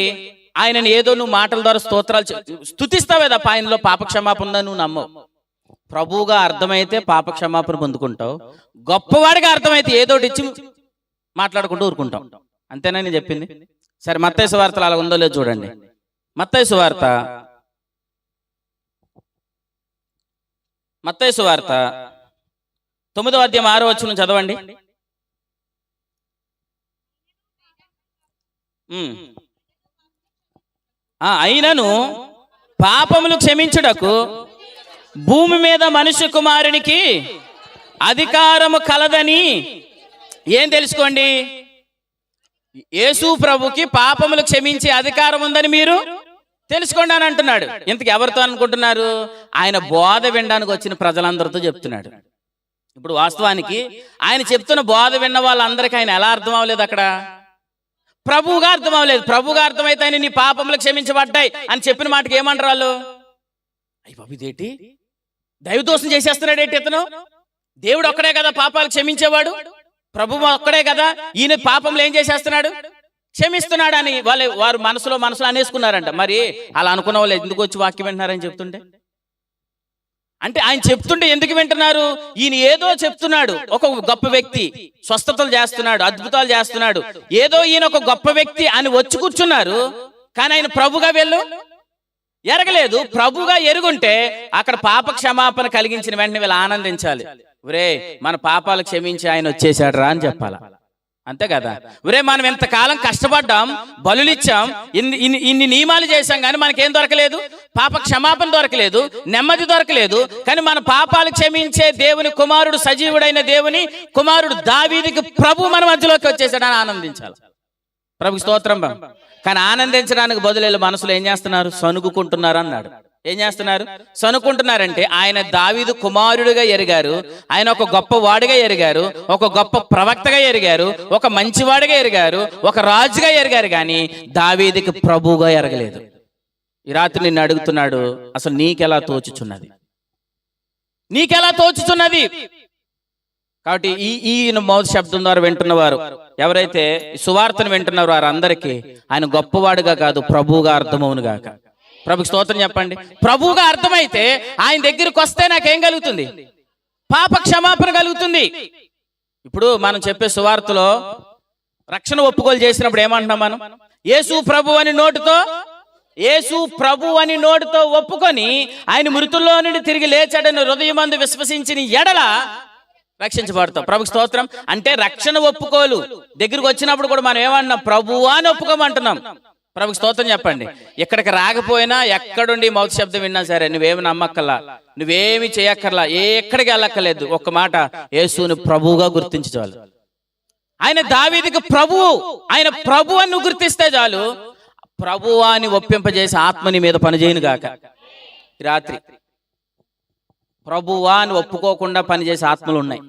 ఆయనని ఏదో నువ్వు మాటల ద్వారా స్తోత్రాలు స్తుతిస్తావే తప్ప ఆయనలో పాప క్షమాపణ ఉందని నువ్వు నమ్మవు. ప్రభువుగా అర్థమైతే పాప క్షమాపణ పొందుకుంటావు. గొప్పవాడిగా అర్థమైతే ఏదోటి ఇచ్చి మాట్లాడుకుంటూ ఊరుకుంటాం. అంతేనా నేను చెప్పింది? సరే మత్తయి సువార్తలో అలా ఉందో లేదో చూడండి. మత్తయి సువార్త 9వ అధ్యాయం 6వ వచనం చదవండి. అయినను పాపములు క్షమించుటకు భూమి మీద మనుష్య కుమారునికి అధికారము కలదని ఏం తెలుసుకోండి? యేసు ప్రభుకి పాపములు క్షమించే అధికారం ఉందని మీరు తెలుసుకోండి అని అంటున్నాడు. ఇంతకు ఎవరితో అనుకుంటున్నారు? ఆయన బోధ వినడానికి వచ్చిన ప్రజలందరితో చెప్తున్నాడు. ఇప్పుడు వాస్తవానికి ఆయన చెప్తున్న బోధ విన్న వాళ్ళందరికీ ఆయన ఎలా అర్థం అవ్వలేదు? అక్కడ ప్రభువుగా అర్థం అవ్వలేదు. ప్రభువుగా అర్థమైతే ఆయన నీ పాపములు క్షమించబడ్డాయి అని చెప్పిన మాటకి ఏమంటారు వాళ్ళు? అయ్యి బాబు, ఇదేంటి దైవదోషం చేసేస్తున్నాడు ఏంటి ఇతను? దేవుడు ఒక్కడే కదా పాపాలు క్షమించేవాడు, ప్రభువు ఒక్కడే కదా, ఈయన పాపంలో ఏం చేసేస్తున్నాడు? క్షమిస్తున్నాడు అని వారు మనసులో అనేసుకున్నారంట. మరి అలా అనుకున్న వాళ్ళు ఎందుకు వచ్చి వాక్యం వింటున్నారని చెప్తుంటే? అంటే ఆయన చెప్తుంటే ఎందుకు వింటున్నారు? ఈయన ఏదో చెప్తున్నాడు, ఒక గొప్ప వ్యక్తి, స్వస్థతలు చేస్తున్నాడు, అద్భుతాలు చేస్తున్నాడు, ఏదో ఈయన ఒక గొప్ప వ్యక్తి అని వచ్చి కూర్చున్నారు. కానీ ఆయన ప్రభుగా ఎరగలేదు. ప్రభుగా ఎరుగుంటే అక్కడ పాప క్షమాపణ కలిగించిన వెంటనే వీళ్ళు ఆనందించాలి. ఒరే, మన పాపాలు క్షమించి ఆయన వచ్చేసాడు రా అని చెప్పాల. అంతే కదా? ఒరే, మనం ఎంతకాలం కష్టపడ్డాం, బలులిచ్చాం, ఇన్ని నియమాలు చేశాం, కానీ మనకేం దొరకలేదు? పాప క్షమాపణ దొరకలేదు, నెమ్మది దొరకలేదు. కానీ మన పాపాలు క్షమించే దేవుని కుమారుడు, సజీవుడైన దేవుని కుమారుడు దావీదుకి ప్రభు మన మధ్యలోకి వచ్చేసాడని ఆనందించాలి. ప్రభుకి స్తోత్రం. కానీ ఆనందించడానికి బదులు మనసులో ఏం చేస్తున్నారు? సనుగుకుంటున్నారు అన్నాడు. ఏం చేస్తున్నారు? సనుకుంటున్నారంటే ఆయన దావీదు కుమారుడిగా ఎరిగారు, ఆయన ఒక గొప్ప వాడిగా ఎరిగారు, ఒక గొప్ప ప్రవక్తగా ఎరిగారు, ఒక మంచివాడిగా ఎరిగారు, ఒక రాజుగా ఎరిగారు, కానీ దావీదుకి ప్రభువుగా ఎరగలేదు. ఈ రాత్రి నిన్ను అడుగుతున్నాడు, అసలు నీకెలా తోచుచున్నది? నీకెలా తోచుచున్నది? కాబట్టి ఈ మౌత్ శబ్దం ద్వారా వింటున్నవారు ఎవరైతే సువార్తను వింటున్నారో వారందరికీ ఆయన గొప్పవాడుగా కాదు, ప్రభువుగా అర్థమవును గాక. ప్రభుకి స్తోత్రం చెప్పండి. ప్రభువుగా అర్థమైతే ఆయన దగ్గరికి వస్తే నాకేం కలుగుతుంది? పాప క్షమాపణ కలుగుతుంది. ఇప్పుడు మనం చెప్పే సువార్తలో రక్షణ ఒప్పుకోలు చేసినప్పుడు ఏమంటున్నాం? మనం యేసు ప్రభు అని నోటితో ఒప్పుకొని ఆయన మృతుల్లో నుండి తిరిగి లేచాడని హృదయమందు విశ్వసించిన ఎడల రక్షించబడతాం. ప్రభుకి స్తోత్రం. అంటే రక్షణ ఒప్పుకోలు దగ్గరికి వచ్చినప్పుడు కూడా మనం ఏమన్నాం? ప్రభువా అని ఒప్పుకోమంటున్నాం. ప్రభుకి స్తోత్రం చెప్పండి. ఇక్కడికి రాకపోయినా, ఎక్కడుండి మౌత్ శబ్దం విన్నా సరే, నువ్వేమి నమ్మక్కర్లా, నువ్వేమి చేయక్కర్లా, ఎక్కడికి వెళ్ళక్కర్లేదు. ఒక్క మాట, యేసుని ప్రభువుగా గుర్తించి చాలు. ఆయన దావీదుకి ప్రభువు, ఆయన ప్రభు అని నువ్వు గుర్తిస్తే చాలు. ప్రభువా అని ఒప్పింపజేసి ఆత్మని మీద పనిచేయను గాక. రాత్రి ప్రభువా అని ఒప్పుకోకుండా పనిచేసే ఆత్మలు ఉన్నాయి.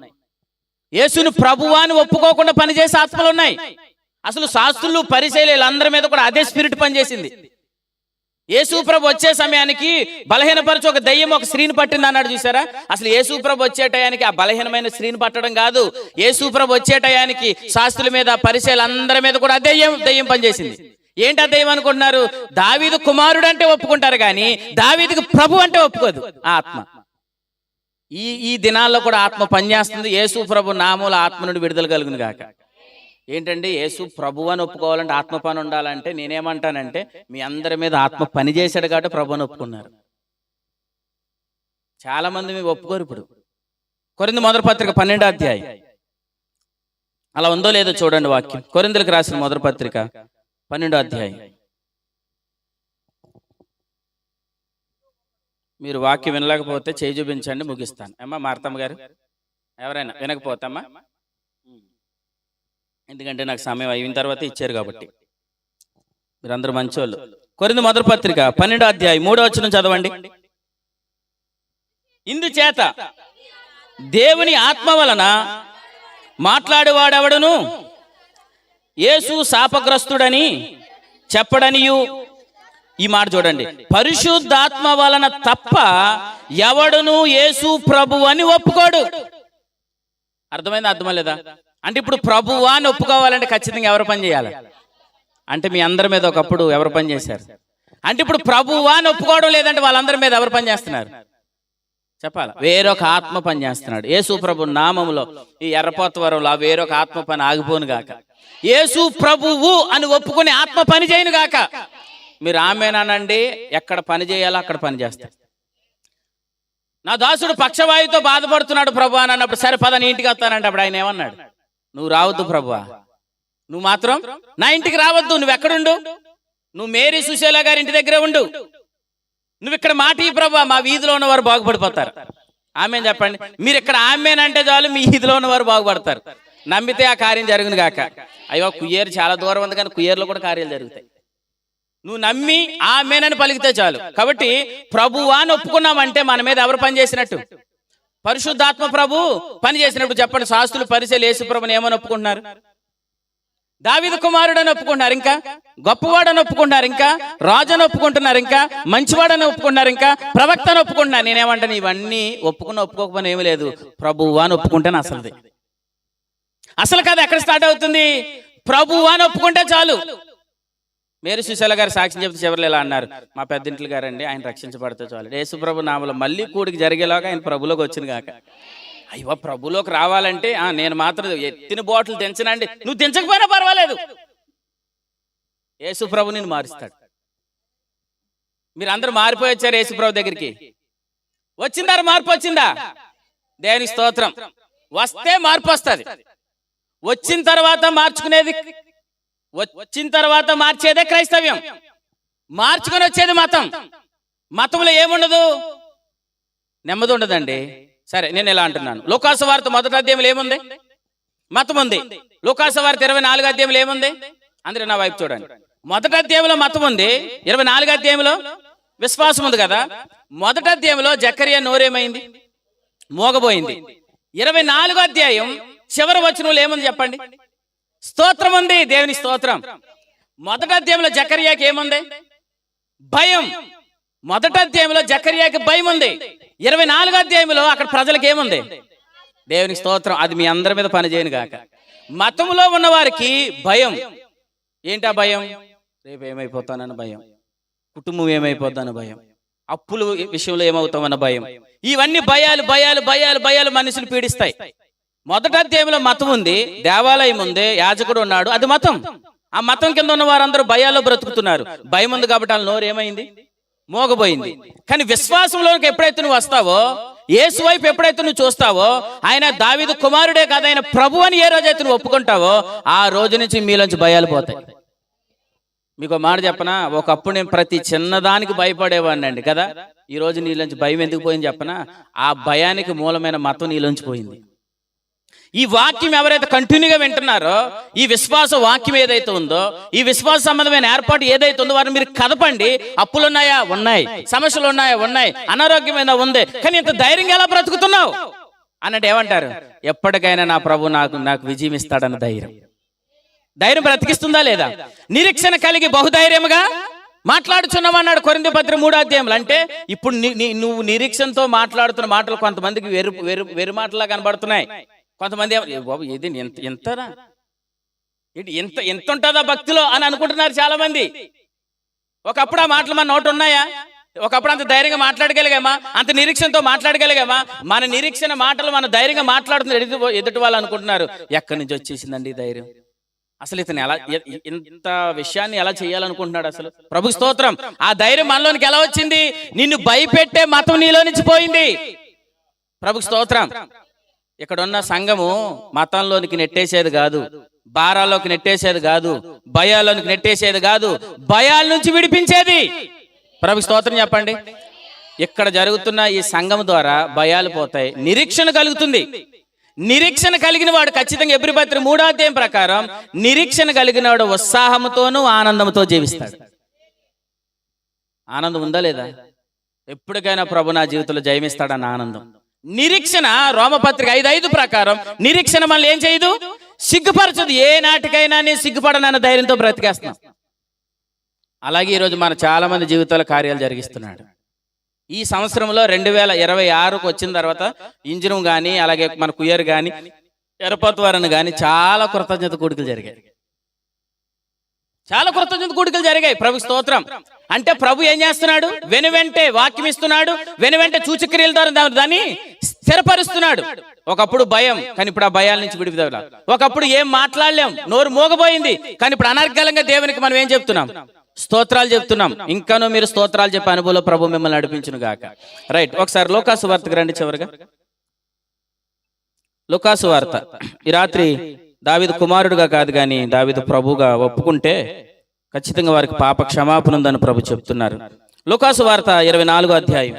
యేసుని ప్రభువా అని ఒప్పుకోకుండా పనిచేసే ఆత్మలు ఉన్నాయి. అసలు శాస్త్రులు, పరిసయ్యులు అందరి మీద కూడా అదే స్పిరిట్ పనిచేసింది. యేసు ప్రభు వచ్చే సమయానికి బలహీనపరిచి ఒక దయ్యం ఒక స్త్రీని పట్టింది అన్నాడు, చూసారా? అసలు యేసు ప్రభు వచ్చే టయానికి ఆ బలహీనమైన స్త్రీని పట్టడం కాదు, యేసు ప్రభు వచ్చే టయానికి శాస్త్రుల మీద, పరిసయ్యులు అందరి మీద కూడా దయ్యం పనిచేసింది. ఏంటి ఆ దయ్యం అనుకుంటున్నారు? దావీదు కుమారుడు అంటే ఒప్పుకుంటారు, కానీ దావీదుకి ప్రభు అంటే ఒప్పుకోదు ఆత్మ. ఈ దినాల్లో కూడా ఆత్మ పనిచేస్తుంది. యేసు ప్రభు నామూల ఆత్మ నుండి విడుదల కలుగును గాక. ఏంటండి, యేసు ప్రభు అని ఒప్పుకోవాలంటే ఆత్మ పని ఉండాలంటే నేనేమంటానంటే, మీ అందరి మీద ఆత్మ పని చేశాడు కాబట్టి ప్రభు అని ఒప్పుకున్నారు. చాలా మంది మీ ఒప్పుకోరు. ఇప్పుడు కొరింథీ మొదటి పత్రిక 12వ అధ్యాయం అలా ఉందో లేదో చూడండి వాక్యం. కొరింథీలకు రాసిన మొదటి పత్రిక 12వ అధ్యాయం. మీరు వాక్యం వినలేకపోతే చేయి చూపించండి, ముగిస్తాను. అమ్మా మార్తమ్మ గారు, ఎవరైనా వినకపోతామ్మా, ఎందుకంటే నాకు సమయం అయిన తర్వాత ఇచ్చారు కాబట్టి. మీరందరూ మంచోళ్ళు. కొరింథీ మొదటి పత్రిక 12వ అధ్యాయం 3వ వచనం చదవండి. ఇందుచేత దేవుని ఆత్మ వలన మాట్లాడేవాడెవడును యేసు శాపగ్రస్తుడని చెప్పడనియు, ఈ మాట చూడండి, పరిశుద్ధాత్మ వలన తప్ప ఎవడును యేసు ప్రభు అని ఒప్పుకోడు. అర్థమైందా? అర్థమా లేదా? అంటే ఇప్పుడు ప్రభువా అని ఒప్పుకోవాలంటే ఖచ్చితంగా ఎవరు పని చేయాలి? అంటే మీ అందరి మీద ఒకప్పుడు ఎవరు పని చేశారు? అంటే ఇప్పుడు ప్రభువా అని ఒప్పుకోవడం లేదంటే వాళ్ళందరి మీద ఎవరు పని చేస్తున్నారు చెప్పాలి? వేరొక ఆత్మ పని చేస్తున్నాడు. యేసు ప్రభు నామములో ఈ ఎర్రపోతవరంలో వేరొక ఆత్మ పని ఆగిపోను గాక. యేసు ప్రభువు అని ఒప్పుకుని ఆత్మ పని చేయను గాక. మీరు ఆమేనానండి, ఎక్కడ పని చేయాలో అక్కడ పని చేస్తారు. నా దాసుడు పక్షవాయుతో బాధపడుతున్నాడు ప్రభు అని అన్నప్పుడు, సరే పద నీ ఇంటికి వస్తానంటే అప్పుడు ఆయన ఏమన్నాడు? నువ్వు రావద్దు ప్రభువా, నువ్వు మాత్రం నా ఇంటికి రావద్దు, నువ్వు ఎక్కడుండు, నువ్వు మేరీ సుశీల గారి ఇంటి దగ్గరే ఉండు. నువ్వు ఇక్కడ మాట ఈ ప్రభు, మా వీధిలో ఉన్నవారు బాగుపడిపోతారు. ఆమెన్ చెప్పండి. మీరు ఇక్కడ ఆమెన్ అంటే చాలు, మీ వీధిలో ఉన్నవారు బాగుపడతారు. నమ్మితే ఆ కార్యం జరుగును గాక. అయ్యో కుయ్యేరు చాలా దూరం ఉంది, కానీ కుయ్యేరులో కూడా కార్యాలు జరుగుతాయి. నువ్వు నమ్మి ఆమెనని పలికితే చాలు. కాబట్టి ప్రభువా అని ఒప్పుకున్నామంటే మన మీద ఎవరు పని చేసినట్టు? పరిశుద్ధాత్మ ప్రభు పని చేసినప్పుడు. చెప్పండి, శాస్త్రులు పరిచయలు యేసు ప్రభుని ఏమని ఒప్పుకుంటున్నారు? దావీదు కుమారుడు అని ఒప్పుకుంటున్నారు, ఇంకా గొప్పవాడని ఒప్పుకుంటున్నారు, ఇంకా రాజు అని ఒప్పుకుంటున్నారు, ఇంకా మంచివాడని ఒప్పుకుంటున్నారు, ఇంకా ప్రవక్త అని ఒప్పుకుంటున్నారు. నేనేమంటాను, ఇవన్నీ ఒప్పుకోకపోయినా ఏమీ లేదు, ప్రభువా అని ఒప్పుకుంటేనే అసలుది. అసలు కాదు ఎక్కడ స్టార్ట్ అవుతుంది? ప్రభువా అని ఒప్పుకుంటే చాలు. మేరీ సుశీల గారు సాక్ష్యం చెప్తే చివరిలో ఇలా అన్నారు, మా పెద్దింట్లు గారండి, ఆయన రక్షించబడితే చాలు. యేసు ప్రభు నామలో మళ్ళీ కూడికి జరిగేలాగా ఆయన ప్రభులోకి వచ్చింది కాక. అయ్యో ప్రభులోకి రావాలంటే నేను మాత్రం ఎత్తిన బాటిల్ దించనండి. నువ్వు దించకపోయినా పర్వాలేదు, యేసు ప్రభు నిన్ను మారుస్తాడు. మీరు అందరూ మారిపోయి వచ్చారు యేసు ప్రభు దగ్గరికి. వచ్చిందా మార్పు? వచ్చిందా? దేవునికి స్తోత్రం. వస్తే మార్పు వస్తుంది. వచ్చిన తర్వాత మార్చుకునేది, వచ్చిన తర్వాత మార్చేదే క్రైస్తవ్యం. మార్చుకొని వచ్చేది మతం. మతంలో ఏముండదు, నెమ్మది ఉండదండి. సరే, నేను ఎలా అంటున్నాను, లూకాసు వార్త 1వ అధ్యాయంలో ఏముంది? మతం ఉంది. లూకాసు వార్త 24వ అధ్యాయంలో ఏముంది? అందరూ నా వైపు చూడండి. 1వ అధ్యాయంలో మతం ఉంది, 24వ అధ్యాయంలో విశ్వాసం ఉంది కదా. 1వ అధ్యాయంలో జకరియా నోరేమైంది? మోగబోయింది. 24వ అధ్యాయం చివరి వచనంలో ఏముంది చెప్పండి? స్తోత్రం ఉంది. దేవుని స్తోత్రం. 1వ అధ్యాయంలో జకర్యాకి ఏముంది? భయం. 1వ అధ్యాయంలో జకర్యాకి భయం ఉంది. 24వ అధ్యాయంలో అక్కడ ప్రజలకు ఏముంది? దేవునికి స్తోత్రం. అది మీ అందరి మీద పని చేయను గాక. మతంలో ఉన్న వారికి భయం. ఏంటా భయం? రేపు ఏమైపోతానన్న భయం, కుటుంబం ఏమైపోతానన్న భయం, అప్పుల విషయంలో ఏమవుతామన్న భయం. ఇవన్నీ భయాలు భయాలు భయాలు భయాలు మనుషులు పీడిస్తాయి. 1వ అధ్యాయంలో మతం ఉంది, దేవాలయం ఉంది, యాజకుడు ఉన్నాడు, అది మతం. ఆ మతం కింద ఉన్న వారందరూ భయాల్లో బ్రతుకుతున్నారు. భయం ఉంది కాబట్టి వాళ్ళ నోరు ఏమైంది? మోగబోయింది. కానీ విశ్వాసంలోకి ఎప్పుడైతే నువ్వు వస్తావో, యేసు వైపు ఎప్పుడైతే నువ్వు చూస్తావో, ఆయన దావీదు కుమారుడే కాదు, ఆయన ప్రభు అని ఏ రోజైతే నువ్వు ఒప్పుకుంటావో, ఆ రోజు నుంచి మీలోంచి భయాలు పోతాయి. మీకు మాట చెప్పనా, ఒకప్పుడు నేను ప్రతి చిన్నదానికి భయపడేవాడిని అండి కదా. ఈ రోజు నీలోంచి భయం ఎందుకు పోయింది చెప్పనా? ఆ భయానికి మూలమైన మతం నీలోంచి పోయింది. ఈ వాక్యం ఎవరైతే కంటిన్యూగా వింటున్నారో, ఈ విశ్వాస వాక్యం ఏదైతే ఉందో, ఈ విశ్వాస సంబంధమైన ఏర్పాటు ఏదైతే ఉందో, వారిని మీరు కదపండి. అప్పులు ఉన్నాయా? ఉన్నాయి. సమస్యలు ఉన్నాయా? ఉన్నాయి. అనారోగ్యం ఏదో ఉంది. కానీ ఇంత ధైర్యంగా ఎలా బ్రతుకుతున్నావు అన్నట్టు ఏమంటారు? ఎప్పటికైనా నా ప్రభు నాకు విజయం ఇస్తాడన్న ధైర్యం. ధైర్యం బ్రతికిస్తుందా లేదా? నిరీక్షణ కలిగి బహుధైర్యముగా మాట్లాడుచున్నావు అన్నాడు కొరింథీ పత్రిక 3వ అధ్యాయంలో. అంటే ఇప్పుడు నువ్వు నిరీక్షణతో మాట్లాడుతున్న మాటలు కొంతమందికి వెరు మాటలా కనబడుతున్నాయి. కొంతమంది బాబు ఇది ఎంతరా, ఎంత ఉంటుందా భక్తిలో అని అనుకుంటున్నారు చాలా మంది. ఒకప్పుడు ఆ మాటలు మన నోటు ఉన్నాయా? ఒకప్పుడు అంత ధైర్యంగా మాట్లాడగలిగామా? అంత నిరీక్షణతో మాట్లాడగలిగామా? మన నిరీక్షణ మాటలు మన ధైర్యంగా మాట్లాడుతున్నారు. ఎదుటి వాళ్ళు అనుకుంటున్నారు, ఎక్కడి నుంచి వచ్చేసిందండి ఈ ధైర్యం? అసలు ఇతను ఎలా ఇంత విషయాన్ని ఎలా చేయాలనుకుంటున్నాడు? అసలు ప్రభు స్తోత్రం. ఆ ధైర్యం మనలోనికి ఎలా వచ్చింది? నిన్ను భయపెట్టే మతం నీలో నుంచి పోయింది. ప్రభు స్తోత్రం. ఇక్కడ ఉన్న సంఘము మతంలోనికి నెట్టేసేది కాదు, భారాల్లోకి నెట్టేసేది కాదు, భయాల్లోనికి నెట్టేసేది కాదు, భయాల నుంచి విడిపించేది. ప్రభు స్తోత్రం చెప్పండి. ఇక్కడ జరుగుతున్న ఈ సంఘం ద్వారా భయాలు పోతాయి, నిరీక్షణ కలుగుతుంది. నిరీక్షణ కలిగిన వాడు ఖచ్చితంగా ఎబ్రీ పత్రిక 3వ అధ్యాయం ప్రకారం నిరీక్షణ కలిగిన వాడు ఉత్సాహంతోనూ ఆనందంతో జీవిస్తాడు. ఆనందం ఉందా లేదా? ఎప్పటికైనా ప్రభు నా జీవితంలో జయమిస్తాడన్న ఆనందం. నిరీక్షణ రోమపత్రిక 5:5 ప్రకారం నిరీక్షణ మనల్ని ఏం చేయదు? సిగ్గుపరచదు. ఏ నాటికైనా నేను సిగ్గుపడనన్న ధైర్యంతో బ్రతికేస్తున్నాం. అలాగే ఈరోజు మన చాలా మంది జీవితాల కార్యాలు జరిగిస్తున్నాడు. ఈ సంవత్సరంలో 2026కు వచ్చిన తర్వాత ఇంజనం కానీ, అలాగే మన కుయ్యర్ కానీ, ఎరపత్వారని కానీ చాలా కృతజ్ఞత కూడికలు జరిగాయి. చాలా కృతజ్ఞత కూడికలు జరిగాయి. ప్రభు స్తోత్రం. అంటే ప్రభు ఏం చేస్తున్నాడు? వెనువెంటే వాక్యం ఇస్తున్నాడు, వెనువెంటే సూచక్రియల ద్వారా దాన్ని స్థిరపరుస్తున్నాడు. ఒకప్పుడు భయం, కానీ ఇప్పుడు ఆ భయాల నుంచి విడిపోయాం. ఒకప్పుడు ఏం మాట్లాడలేం, నోరు మోగబోయింది, కానీ ఇప్పుడు అనర్గళంగా దేవునికి మనం ఏం చెప్తున్నాం? స్తోత్రాలు చెప్తున్నాం. ఇంకానూ మీరు స్తోత్రాలు చెప్పే అనుభవంలో ప్రభు మిమ్మల్ని నడిపించును గాక. రైట్, ఒకసారి లూకాసు వార్తకు రండి. చివరిగా లూకాసు వార్త. ఈ రాత్రి దావీదు కుమారుడుగా కాదు కానీ దావీదు ప్రభుగా ఒప్పుకుంటే ఖచ్చితంగా వారికి పాప క్షమాపణ ఉందని ప్రభు చెప్తున్నారు. లూకాసు వార్త 24వ అధ్యాయం.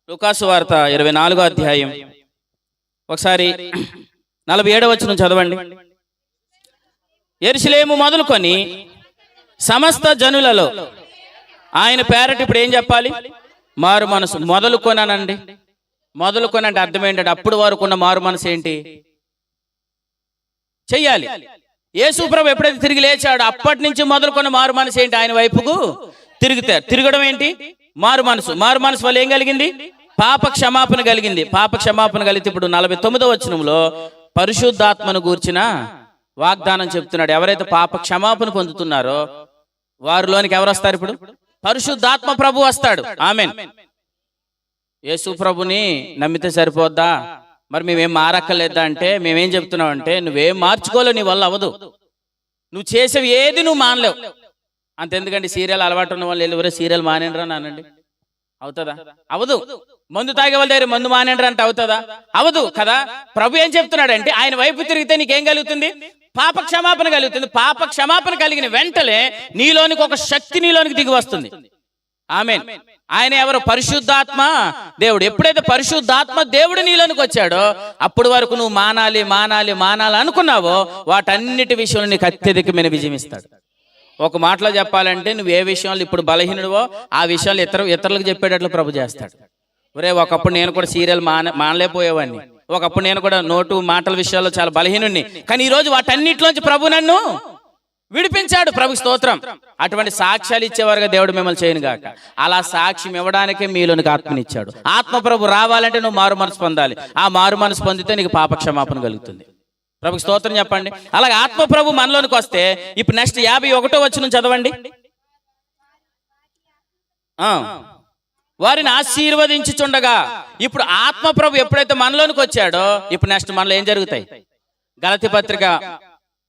లూకాసు వార్త 24వ అధ్యాయం ఒకసారి 47వ వచనం చదవండి. యెరూషలేము మొదలుకొని సమస్త జనులలో ఆయన పేరట ఇప్పుడు ఏం చెప్పాలి? మారు మనసు. మొదలుకొనండి. మొదలుకొనంటే అర్థం ఏంటంటే అప్పుడు వరకు ఉన్న మారు మనసు ఏంటి చెయ్యాలి. యేసు ప్రభు ఎప్పుడైతే తిరిగి లేచాడో అప్పటి నుంచి మొదలుకొన్న మారు మనసు ఏంటి? ఆయన వైపుకు తిరగడం ఏంటి? మారు మనసు. మారు మనసు వల్ల ఏం కలిగింది? పాప క్షమాపణ కలిగింది. పాప క్షమాపణ కలిగితే ఇప్పుడు 49వ వచనంలో పరిశుద్ధాత్మను గూర్చిన వాగ్దానం చెప్తున్నాడు. ఎవరైతే పాప క్షమాపణ పొందుతున్నారో వారిలోనికి ఎవరు వస్తారు? ఇప్పుడు పరిశుద్ధాత్మ ప్రభు వస్తాడు. ఆమేన్. యేసు ప్రభుని నమ్మితే సరిపోద్దా? మరి మేమేం మారక్కర్లేదా అంటే మేమేం చెప్తున్నాం అంటే నువ్వేం మార్చుకోలేవు, నీ వల్ల అవ్వదు. నువ్వు చేసేవి ఏది నువ్వు మానలేవు. అంతెందుకంటే సీరియల్ అలవాటు ఉన్న వాళ్ళు ఎవరో సీరియల్ మానేండ్రా నానండి, అవుతుందా? అవదు. మందు తాగే వాళ్ళ దగ్గర మందు మానేండ్రా అంటే అవుతుందా? అవదు కదా. ప్రభు ఏం చెప్తున్నాడంటే ఆయన వైపు తిరిగితే నీకేం కలుగుతుంది? పాప క్షమాపణ కలుగుతుంది. పాప క్షమాపణ కలిగిన వెంటనే నీలోనికి ఒక శక్తి నీలోనికి దిగి వస్తుంది. ఆమేన్. ఆయన ఎవరు? పరిశుద్ధాత్మ దేవుడు. ఎప్పుడైతే పరిశుద్ధాత్మ దేవుడు నీలోనికి వచ్చాడో అప్పుడు వరకు నువ్వు మానాలి మానాలి మానాలి అనుకున్నావో వాటన్నిటి విషయంలో నీకు అత్యధికమైన విజయం ఇస్తాడు. ఒక మాటలో చెప్పాలంటే నువ్వు ఏ విషయంలో ఇప్పుడు బలహీనుడివో ఆ విషయాలు ఇతరులకు చెప్పేటట్లు ప్రభు చేస్తాడు. ఒరే, ఒకప్పుడు నేను కూడా సీరియల్ మానలేకపోయేవాడిని, ఒకప్పుడు నేను కూడా నోటు మాటల విషయాల్లో చాలా బలహీనుడిని, కానీ ఈరోజు వాటన్నిటిలోంచి ప్రభు నన్ను విడిపించాడు. ప్రభు స్తోత్రం. అటువంటి సాక్ష్యాలు ఇచ్చేవారుగా దేవుడు మిమ్మల్ని చేయను గాక. అలా సాక్ష్యం ఇవ్వడానికే మీలోనికి ఆత్మనిచ్చాడు. ఆత్మ ప్రభు రావాలంటే నువ్వు మారు మనసు పొందాలి. ఆ మారు మనసు పొందితే నీకు పాప క్షమాపణ కలుగుతుంది. ప్రభు స్తోత్రం చెప్పండి. అలాగే ఆత్మ ప్రభు మనలోనికి వస్తే ఇప్పుడు నెక్స్ట్ 51వ వచనం చదవండి. వారిని ఆశీర్వదించుచుండగా. ఇప్పుడు ఆత్మ ప్రభు ఎప్పుడైతే మనలోనికి వచ్చాడో ఇప్పుడు నెక్స్ట్ మనలో ఏం జరుగుతాయి? గలతీ పత్రిక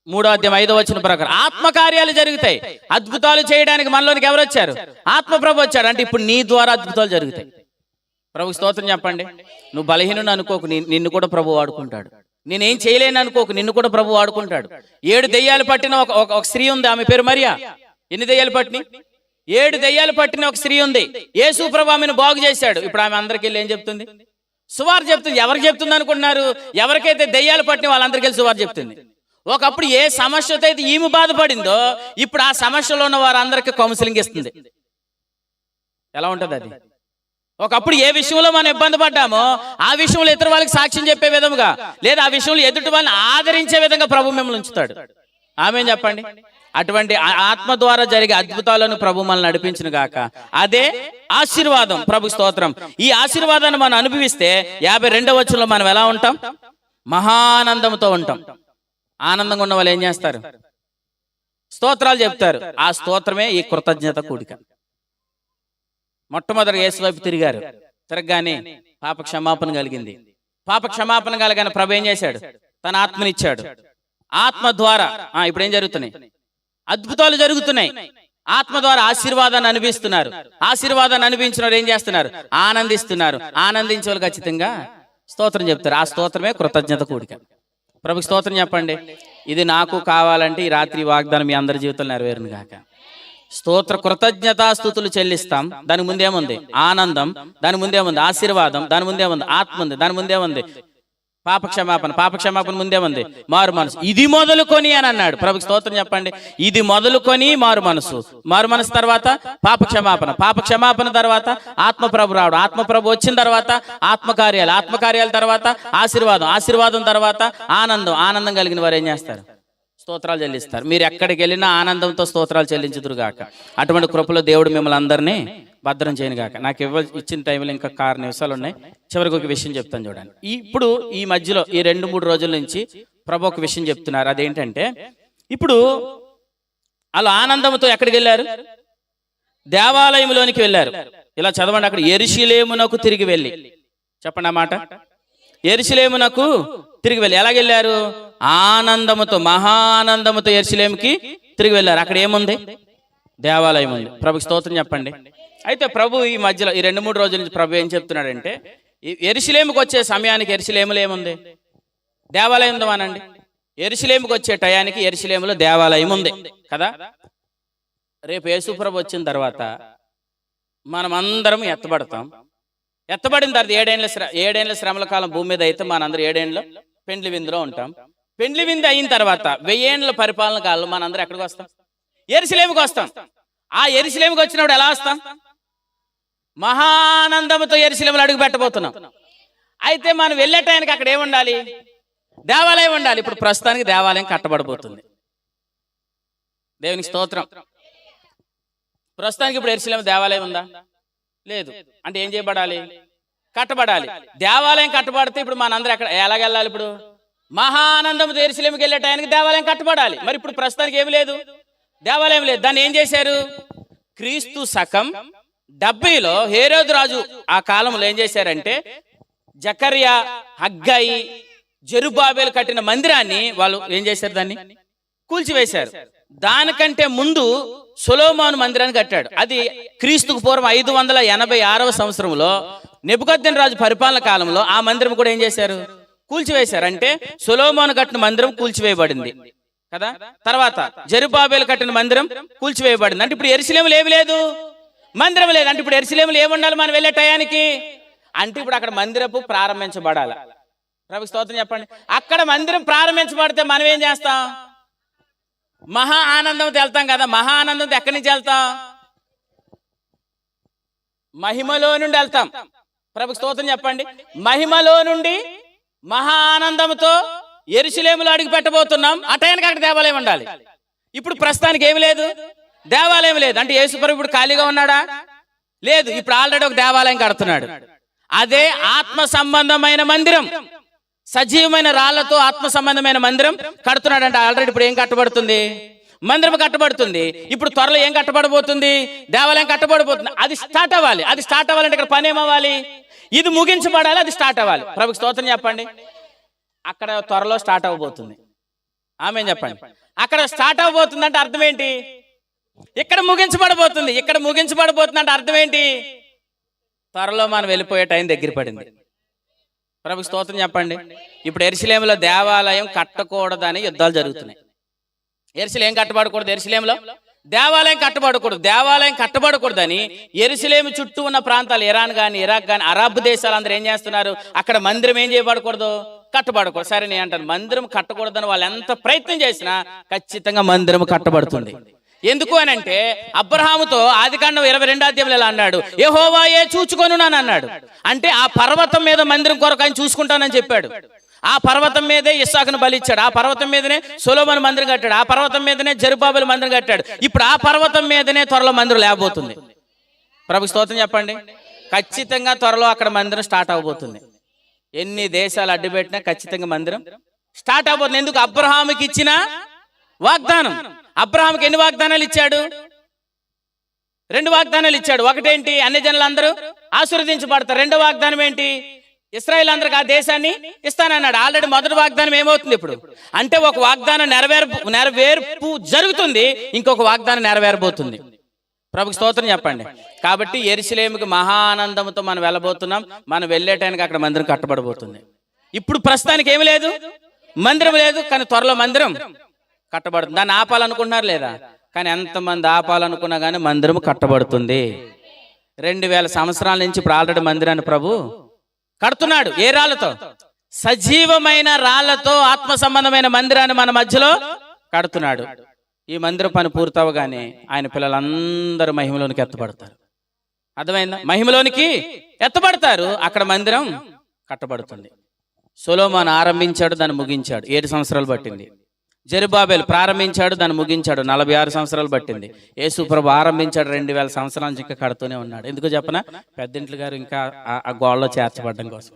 3వ అధ్యాయం 5వ వచనం ప్రకారం ఆత్మకార్యాలు జరుగుతాయి. అద్భుతాలు చేయడానికి మనలోనికి ఎవరు వచ్చారు? ఆత్మ ప్రభు వచ్చాడు. అంటే ఇప్పుడు నీ ద్వారా అద్భుతాలు జరుగుతాయి. ప్రభు స్తోత్రం చెప్పండి. నువ్వు బలహీనుడు అనుకోకు, నిన్ను కూడా ప్రభు వాడుకుంటాడు. నేనేం చేయలేను అనుకోకు, నిన్ను కూడా ప్రభు వాడుకుంటాడు. 7 దెయ్యాలు పట్టిన ఒక స్త్రీ ఉంది, ఆమె పేరు మరియా. ఎన్ని దెయ్యాలు పట్టినాయి? 7 దెయ్యాలు పట్టిన ఒక స్త్రీ ఉంది. యేసు ప్రభు ఆమెను బాగు చేశాడు. ఇప్పుడు ఆమె అందరికి వెళ్ళి ఏం చెప్తుంది? సువార్త చెప్తుంది. ఎవరికి చెప్తుంది అనుకుంటున్నారు? ఎవరికైతే దెయ్యాలు పట్టిన వాళ్ళందరికీ వెళ్ళి సువార్త చెప్తుంది. ఒకప్పుడు ఏ సమస్యతో అయితే ఈమె బాధపడిందో ఇప్పుడు ఆ సమస్యలో ఉన్న వారందరికీ కౌన్సిలింగ్ ఇస్తుంది. ఎలా ఉంటుంది అది? ఒకప్పుడు ఏ విషయంలో మనం ఇబ్బంది పడ్డామో ఆ విషయంలో ఇతర వాళ్ళకి సాక్ష్యం చెప్పే విధంగా, లేదా ఆ విషయంలో ఎదుటి వాళ్ళని ఆదరించే విధంగా ప్రభు మిమ్మల్ని ఉంచుతాడు. ఆమేన్ చెప్పండి. అటువంటి ఆత్మ ద్వారా జరిగే అద్భుతాలను ప్రభు మనల్ని నడిపించిన గాక. అదే ఆశీర్వాదం. ప్రభు స్తోత్రం. ఈ ఆశీర్వాదాన్ని మనం అనుభవిస్తే 52వ వచనంలో మనం ఎలా ఉంటాం? మహానందంతో ఉంటాం. ఆనందంగా ఉన్న వాళ్ళు ఏం చేస్తారు? స్తోత్రాలు చెప్తారు. ఆ స్తోత్రమే ఈ కృతజ్ఞత కూడిక. మొట్టమొదటి యేసు వైపు తిరిగారు. తిరగగానే పాప క్షమాపణ కలిగింది. పాప క్షమాపణ కలగానే ప్రభు ఏం చేశాడు? తన ఆత్మనిచ్చాడు. ఆత్మ ద్వారా ఇప్పుడు ఏం జరుగుతున్నాయి? అద్భుతాలు జరుగుతున్నాయి. ఆత్మ ద్వారా ఆశీర్వాదాన్ని అనిపిస్తున్నారు. ఆశీర్వాదాన్ని అనిపించిన వారు ఏం చేస్తున్నారు? ఆనందిస్తున్నారు. ఆనందించే వాళ్ళు ఖచ్చితంగా స్తోత్రం చెప్తారు. ఆ స్తోత్రమే కృతజ్ఞత కూడిక. ప్రభుకి స్తోత్రం చెప్పండి. ఇది నాకు కావాలంటే ఈ రాత్రి వాగ్దానం మీ అందరి జీవితంలో నెరవేరును గాక. స్తోత్ర కృతజ్ఞతాస్తుతులు చెల్లిస్తాం. దాని ముందేముంది? ఆనందం. దాని ముందేముంది? ఆశీర్వాదం. దాని ముందేముంది? ఆత్మ ఉంది. దాని ముందేముంది? పాప క్షమాపణ. పాప క్షమాపణ ముందేముంది? మారు మనసు. ఇది మొదలుకొని అని అన్నాడు. ప్రభుకి స్తోత్రం చెప్పండి. ఇది మొదలుకొని మారు మనసు. మారు మనసు తర్వాత పాప క్షమాపణ. పాప క్షమాపణ తర్వాత ఆత్మ ప్రభు రావడం. ఆత్మ ప్రభు వచ్చిన తర్వాత ఆత్మకార్యాలు. ఆత్మకార్యాల తర్వాత ఆశీర్వాదం. ఆశీర్వాదం తర్వాత ఆనందం. ఆనందం కలిగిన వారు ఏం చేస్తారు? స్తోత్రాలు చెల్లిస్తారు. మీరు ఎక్కడికి వెళ్ళినా ఆనందంతో స్తోత్రాలు చెల్లించుదురు గాక. అటువంటి కృపలో దేవుడు మిమ్మల్ని అందరినీ భద్రం చేయను గాక. నాకు ఇచ్చిన టైంలో ఇంకా 6 నిమిషాలు ఉన్నాయి. చివరికి ఒక విషయం చెప్తాను చూడండి. ఇప్పుడు ఈ మధ్యలో ఈ 2-3 రోజుల నుంచి ప్రభు ఒక విషయం చెప్తున్నారు. అదేంటంటే ఇప్పుడు వాళ్ళు ఆనందంతో ఎక్కడికి వెళ్ళారు? దేవాలయంలోనికి వెళ్ళారు. ఇలా చదవండి. అక్కడ యెరూషలేమునకు తిరిగి వెళ్ళి. చెప్పండి ఆ మాట. యెరూషలేమునకు తిరిగి వెళ్ళి. ఎలాగెళ్ళారు? ఆనందముతో, మహానందముతో యెరూషలేముకి తిరిగి వెళ్ళారు. అక్కడ ఏముంది? దేవాలయం ఉంది. ప్రభుకి స్తోత్రం చెప్పండి. అయితే ప్రభు ఈ మధ్యలో ఈ 2-3 రోజుల నుంచి ప్రభు ఏం చెప్తున్నాడంటే యెరూషలేముకి వచ్చే సమయానికి యెరూషలేములో ఏముంది? దేవాలయం ఉంది అనండి. యెరూషలేముకి వచ్చే టయానికి యెరూషలేములో దేవాలయం ఉంది కదా. రేపు యేసుప్రభు వచ్చిన తర్వాత మనం అందరం ఎత్తబడతాం. ఎత్తబడిన తర్వాత ఏడేళ్ల శ్రమల కాలం భూమి మీద అయితే మనందరం ఏడేళ్ళు పెండ్లి విందులో ఉంటాం. పెండ్లి విందు అయిన తర్వాత 1000 ఏండ్ల పరిపాలన కాలంలో మనందరం ఎక్కడికి వస్తాం? యెరూషలేముకి వస్తాం. ఆ యెరూషలేముకి వచ్చినప్పుడు ఎలా వస్తాం? మహానందముతో యెరూషలేములో అడుగు పెట్టబోతున్నాం. అయితే మనం వెళ్ళే టైంకి అక్కడ ఏముండాలి? దేవాలయం ఉండాలి. ఇప్పుడు ప్రస్తుతానికి దేవాలయం కట్టబడబోతుంది. దేవునికి స్తోత్రం. ప్రస్తుతానికి ఇప్పుడు యెరూషలేము దేవాలయం ఉందా? లేదు. అంటే ఏం చేయబడాలి? కట్టబడాలి. దేవాలయం కట్టబడితే ఇప్పుడు మనందరం ఎలాగెళ్ళాలి? ఇప్పుడు మహానందంతో యెరూషలేముకి వెళ్ళే టైంకి దేవాలయం కట్టబడాలి. మరి ఇప్పుడు ప్రస్తుతానికి ఏమి లేదు, దేవాలయం లేదు. దాన్ని ఏం చేశారు? క్రీస్తు శకం 70లో హేరోదు రాజు ఆ కాలంలో ఏం చేశారంటే జకర్యా, హగ్గయి, జెరుబాబెలు కట్టిన మందిరాన్ని వాళ్ళు ఏం చేశారు? దాన్ని కూల్చివేశారు. దానికంటే ముందు సొలొమోను మందిరాన్ని కట్టాడు. అది క్రీస్తుకు పూర్వం 586వ సంవత్సరంలో నెబుకద్నెజరు పరిపాలన కాలంలో ఆ మందిరం కూడా ఏం చేశారు? కూల్చివేశారు. అంటే సొలొమోను కట్టిన మందిరం కూల్చివేయబడింది కదా. తర్వాత జెరుబాబెలు కట్టిన మందిరం కూల్చివేయబడింది. అంటే ఇప్పుడు యెరూషలేములో ఏమి లేదు, మందిరం లేదు. అంటే ఇప్పుడు యెరూషలేములో ఏముండాలి మనం వెళ్ళే టయానికి? అంటే ఇప్పుడు అక్కడ మందిరపు ప్రారంభించబడాలి. ప్రభువు స్తోత్రం చెప్పండి. అక్కడ మందిరం ప్రారంభించబడితే మనం ఏం చేస్తాం? మహా ఆనందంతో వెళ్తాం కదా. మహా ఆనందంతో ఎక్కడి నుంచి వెళ్తాం? మహిమలో నుండి వెళ్తాం. ప్రభువు స్తోత్రం చెప్పండి. మహిమలో నుండి మహా ఆనందంతో యెరూషలేములో అడుగు పెట్టబోతున్నాం. ఆ టైంకి అక్కడ దేవాలయం ఉండాలి. ఇప్పుడు ప్రస్తుతానికి ఏమి లేదు, దేవాలయం లేదు. అంటే యేసుప్రభు ఇప్పుడు ఖాళీగా ఉన్నాడా? లేదు. ఇప్పుడు ఆల్రెడీ ఒక దేవాలయం కడుతున్నాడు. అదే ఆత్మ సంబంధమైన మందిరం, సజీవమైన రాళ్లతో ఆత్మ సంబంధమైన మందిరం కడుతున్నాడు. అంటే ఆల్రెడీ ఇప్పుడు ఏం కట్టబడుతుంది? మందిరం కట్టబడుతుంది. ఇప్పుడు త్వరలో ఏం కట్టబడబోతుంది? దేవాలయం కట్టబడబోతుంది. అది స్టార్ట్ అవ్వాలి. అది స్టార్ట్ అవ్వాలంటే ఇక్కడ పని ఏమవ్వాలి? ఇది ముగించబడాలి, అది స్టార్ట్ అవ్వాలి. ప్రభుకి స్తోత్రం చెప్పండి. అక్కడ త్వరలో స్టార్ట్ అవ్వబోతుంది. ఆమేన్ చెప్పండి. అక్కడ స్టార్ట్ అవ్వబోతుంది అంటే అర్థం ఏంటి? ఇక్కడ ముగించబడబోతుంది. ఇక్కడ ముగించబడబోతుంది అంటే అర్థం ఏంటి? త్వరలో మనం వెళ్ళిపోయే టైం దగ్గర పడింది. ప్రభుకి స్తోత్రం చెప్పండి. ఇప్పుడు యెరూషలేములో దేవాలయం కట్టకూడదని యుద్ధాలు జరుగుతున్నాయి. యెరూషలేం కట్టబడకూడదు, యెరూషలేములో దేవాలయం కట్టబడకూడదు. దేవాలయం కట్టబడకూడదని యెరూషలేము చుట్టూ ఉన్న ప్రాంతాలు, ఇరాన్ కానీ, ఇరాక్ కానీ, అరబ్ దేశాలు అందరూ ఏం చేస్తున్నారు? అక్కడ మందిరం ఏం చేయబడకూడదు? కట్టబడకూడదు. సరే నేను అంటాను, మందిరం కట్టకూడదని వాళ్ళు ఎంత ప్రయత్నం చేసినా ఖచ్చితంగా మందిరం కట్టబడుతుంది. ఎందుకు అని అంటే అబ్రహాముతో ఆదికాండం 22వ అధ్యాయంలో ఎలా అన్నాడు? యెహోవాయే చూచుకొనునని అన్నాడు. అంటే ఆ పర్వతం మీద మందిరం కొరకు ఆయన చూసుకుంటానని చెప్పాడు. ఆ పర్వతం మీదే ఇస్సాకును బలిచ్చాడు. ఆ పర్వతం మీదనే సొలొమోను మందిరం కట్టాడు. ఆ పర్వతం మీదనే జెరుబాబెలు మందిరం కట్టాడు. ఇప్పుడు ఆ పర్వతం మీదనే త్వరలో మందిరం లేకపోతుంది. ప్రభుకి స్తోత్రం చెప్పండి. ఖచ్చితంగా త్వరలో అక్కడ మందిరం స్టార్ట్ అవబోతుంది. ఎన్ని దేశాలు అడ్డుపెట్టినా ఖచ్చితంగా మందిరం స్టార్ట్ అవబోతుంది. ఎందుకు? అబ్రహాముకి ఇచ్చిన వాగ్దానం. అబ్రహాముకి ఎన్ని వాగ్దానాలు ఇచ్చాడు? 2 వాగ్దానాలు ఇచ్చాడు. ఒకటేంటి? అన్ని జనులందరూ ఆశీర్వదించబడతారు. 2వ వాగ్దానం ఏంటి? ఇశ్రాయేలు అందరికి ఆ దేశాన్ని ఇస్తానన్నాడు. ఆల్రెడీ మొదటి వాగ్దానం ఏమవుతుంది ఇప్పుడు అంటే ఒక వాగ్దానం నెరవేర్పు జరుగుతుంది, ఇంకొక వాగ్దానం నెరవేరబోతుంది. ప్రభుకి స్తోత్రం చెప్పండి. కాబట్టి యెరూషలేముకి మహానందంతో మనం వెళ్ళబోతున్నాం. మనం వెళ్ళేటానికి అక్కడ మందిరం కట్టబడబోతుంది. ఇప్పుడు ప్రస్తుతానికి ఏమి లేదు, మందిరం లేదు. కానీ త్వరలో మందిరం కట్టబడుతుంది. దాన్ని ఆపాలనుకుంటున్నారు లేదా? కానీ ఎంతమంది ఆపాలనుకున్నా కానీ మందిరం కట్టబడుతుంది. 2000 సంవత్సరాల నుంచి ఇప్పుడు ఆల్రెడీ మందిరాన్ని ప్రభు కడుతున్నాడు. ఏ రాళ్లతో? సజీవమైన రాళ్లతో ఆత్మ సంబంధమైన మందిరాన్ని మన మధ్యలో కడుతున్నాడు. ఈ మందిర పని పూర్తవగానే ఆయన పిల్లలందరూ మహిమలోనికి ఎత్తబడతారు. అర్థమైందా? మహిమలోనికి ఎత్తబడతారు. అక్కడ మందిరం కట్టబడుతుంది. సొలొమోను ఆరంభించాడు, దాన్ని ముగించాడు. 7 సంవత్సరాలు పట్టింది. జెరుబాబెలు ప్రారంభించాడు, దాన్ని ముగించాడు. 46 సంవత్సరాలు పట్టింది. యేసు ప్రభు ఆరంభించాడు, 2000 సంవత్సరాల నుంచి ఇంకా కడుతూనే ఉన్నాడు. ఎందుకు చెప్పనా? పెద్దింట్లు గారు ఇంకా ఆ గోడలో చేర్చబడడం కోసం.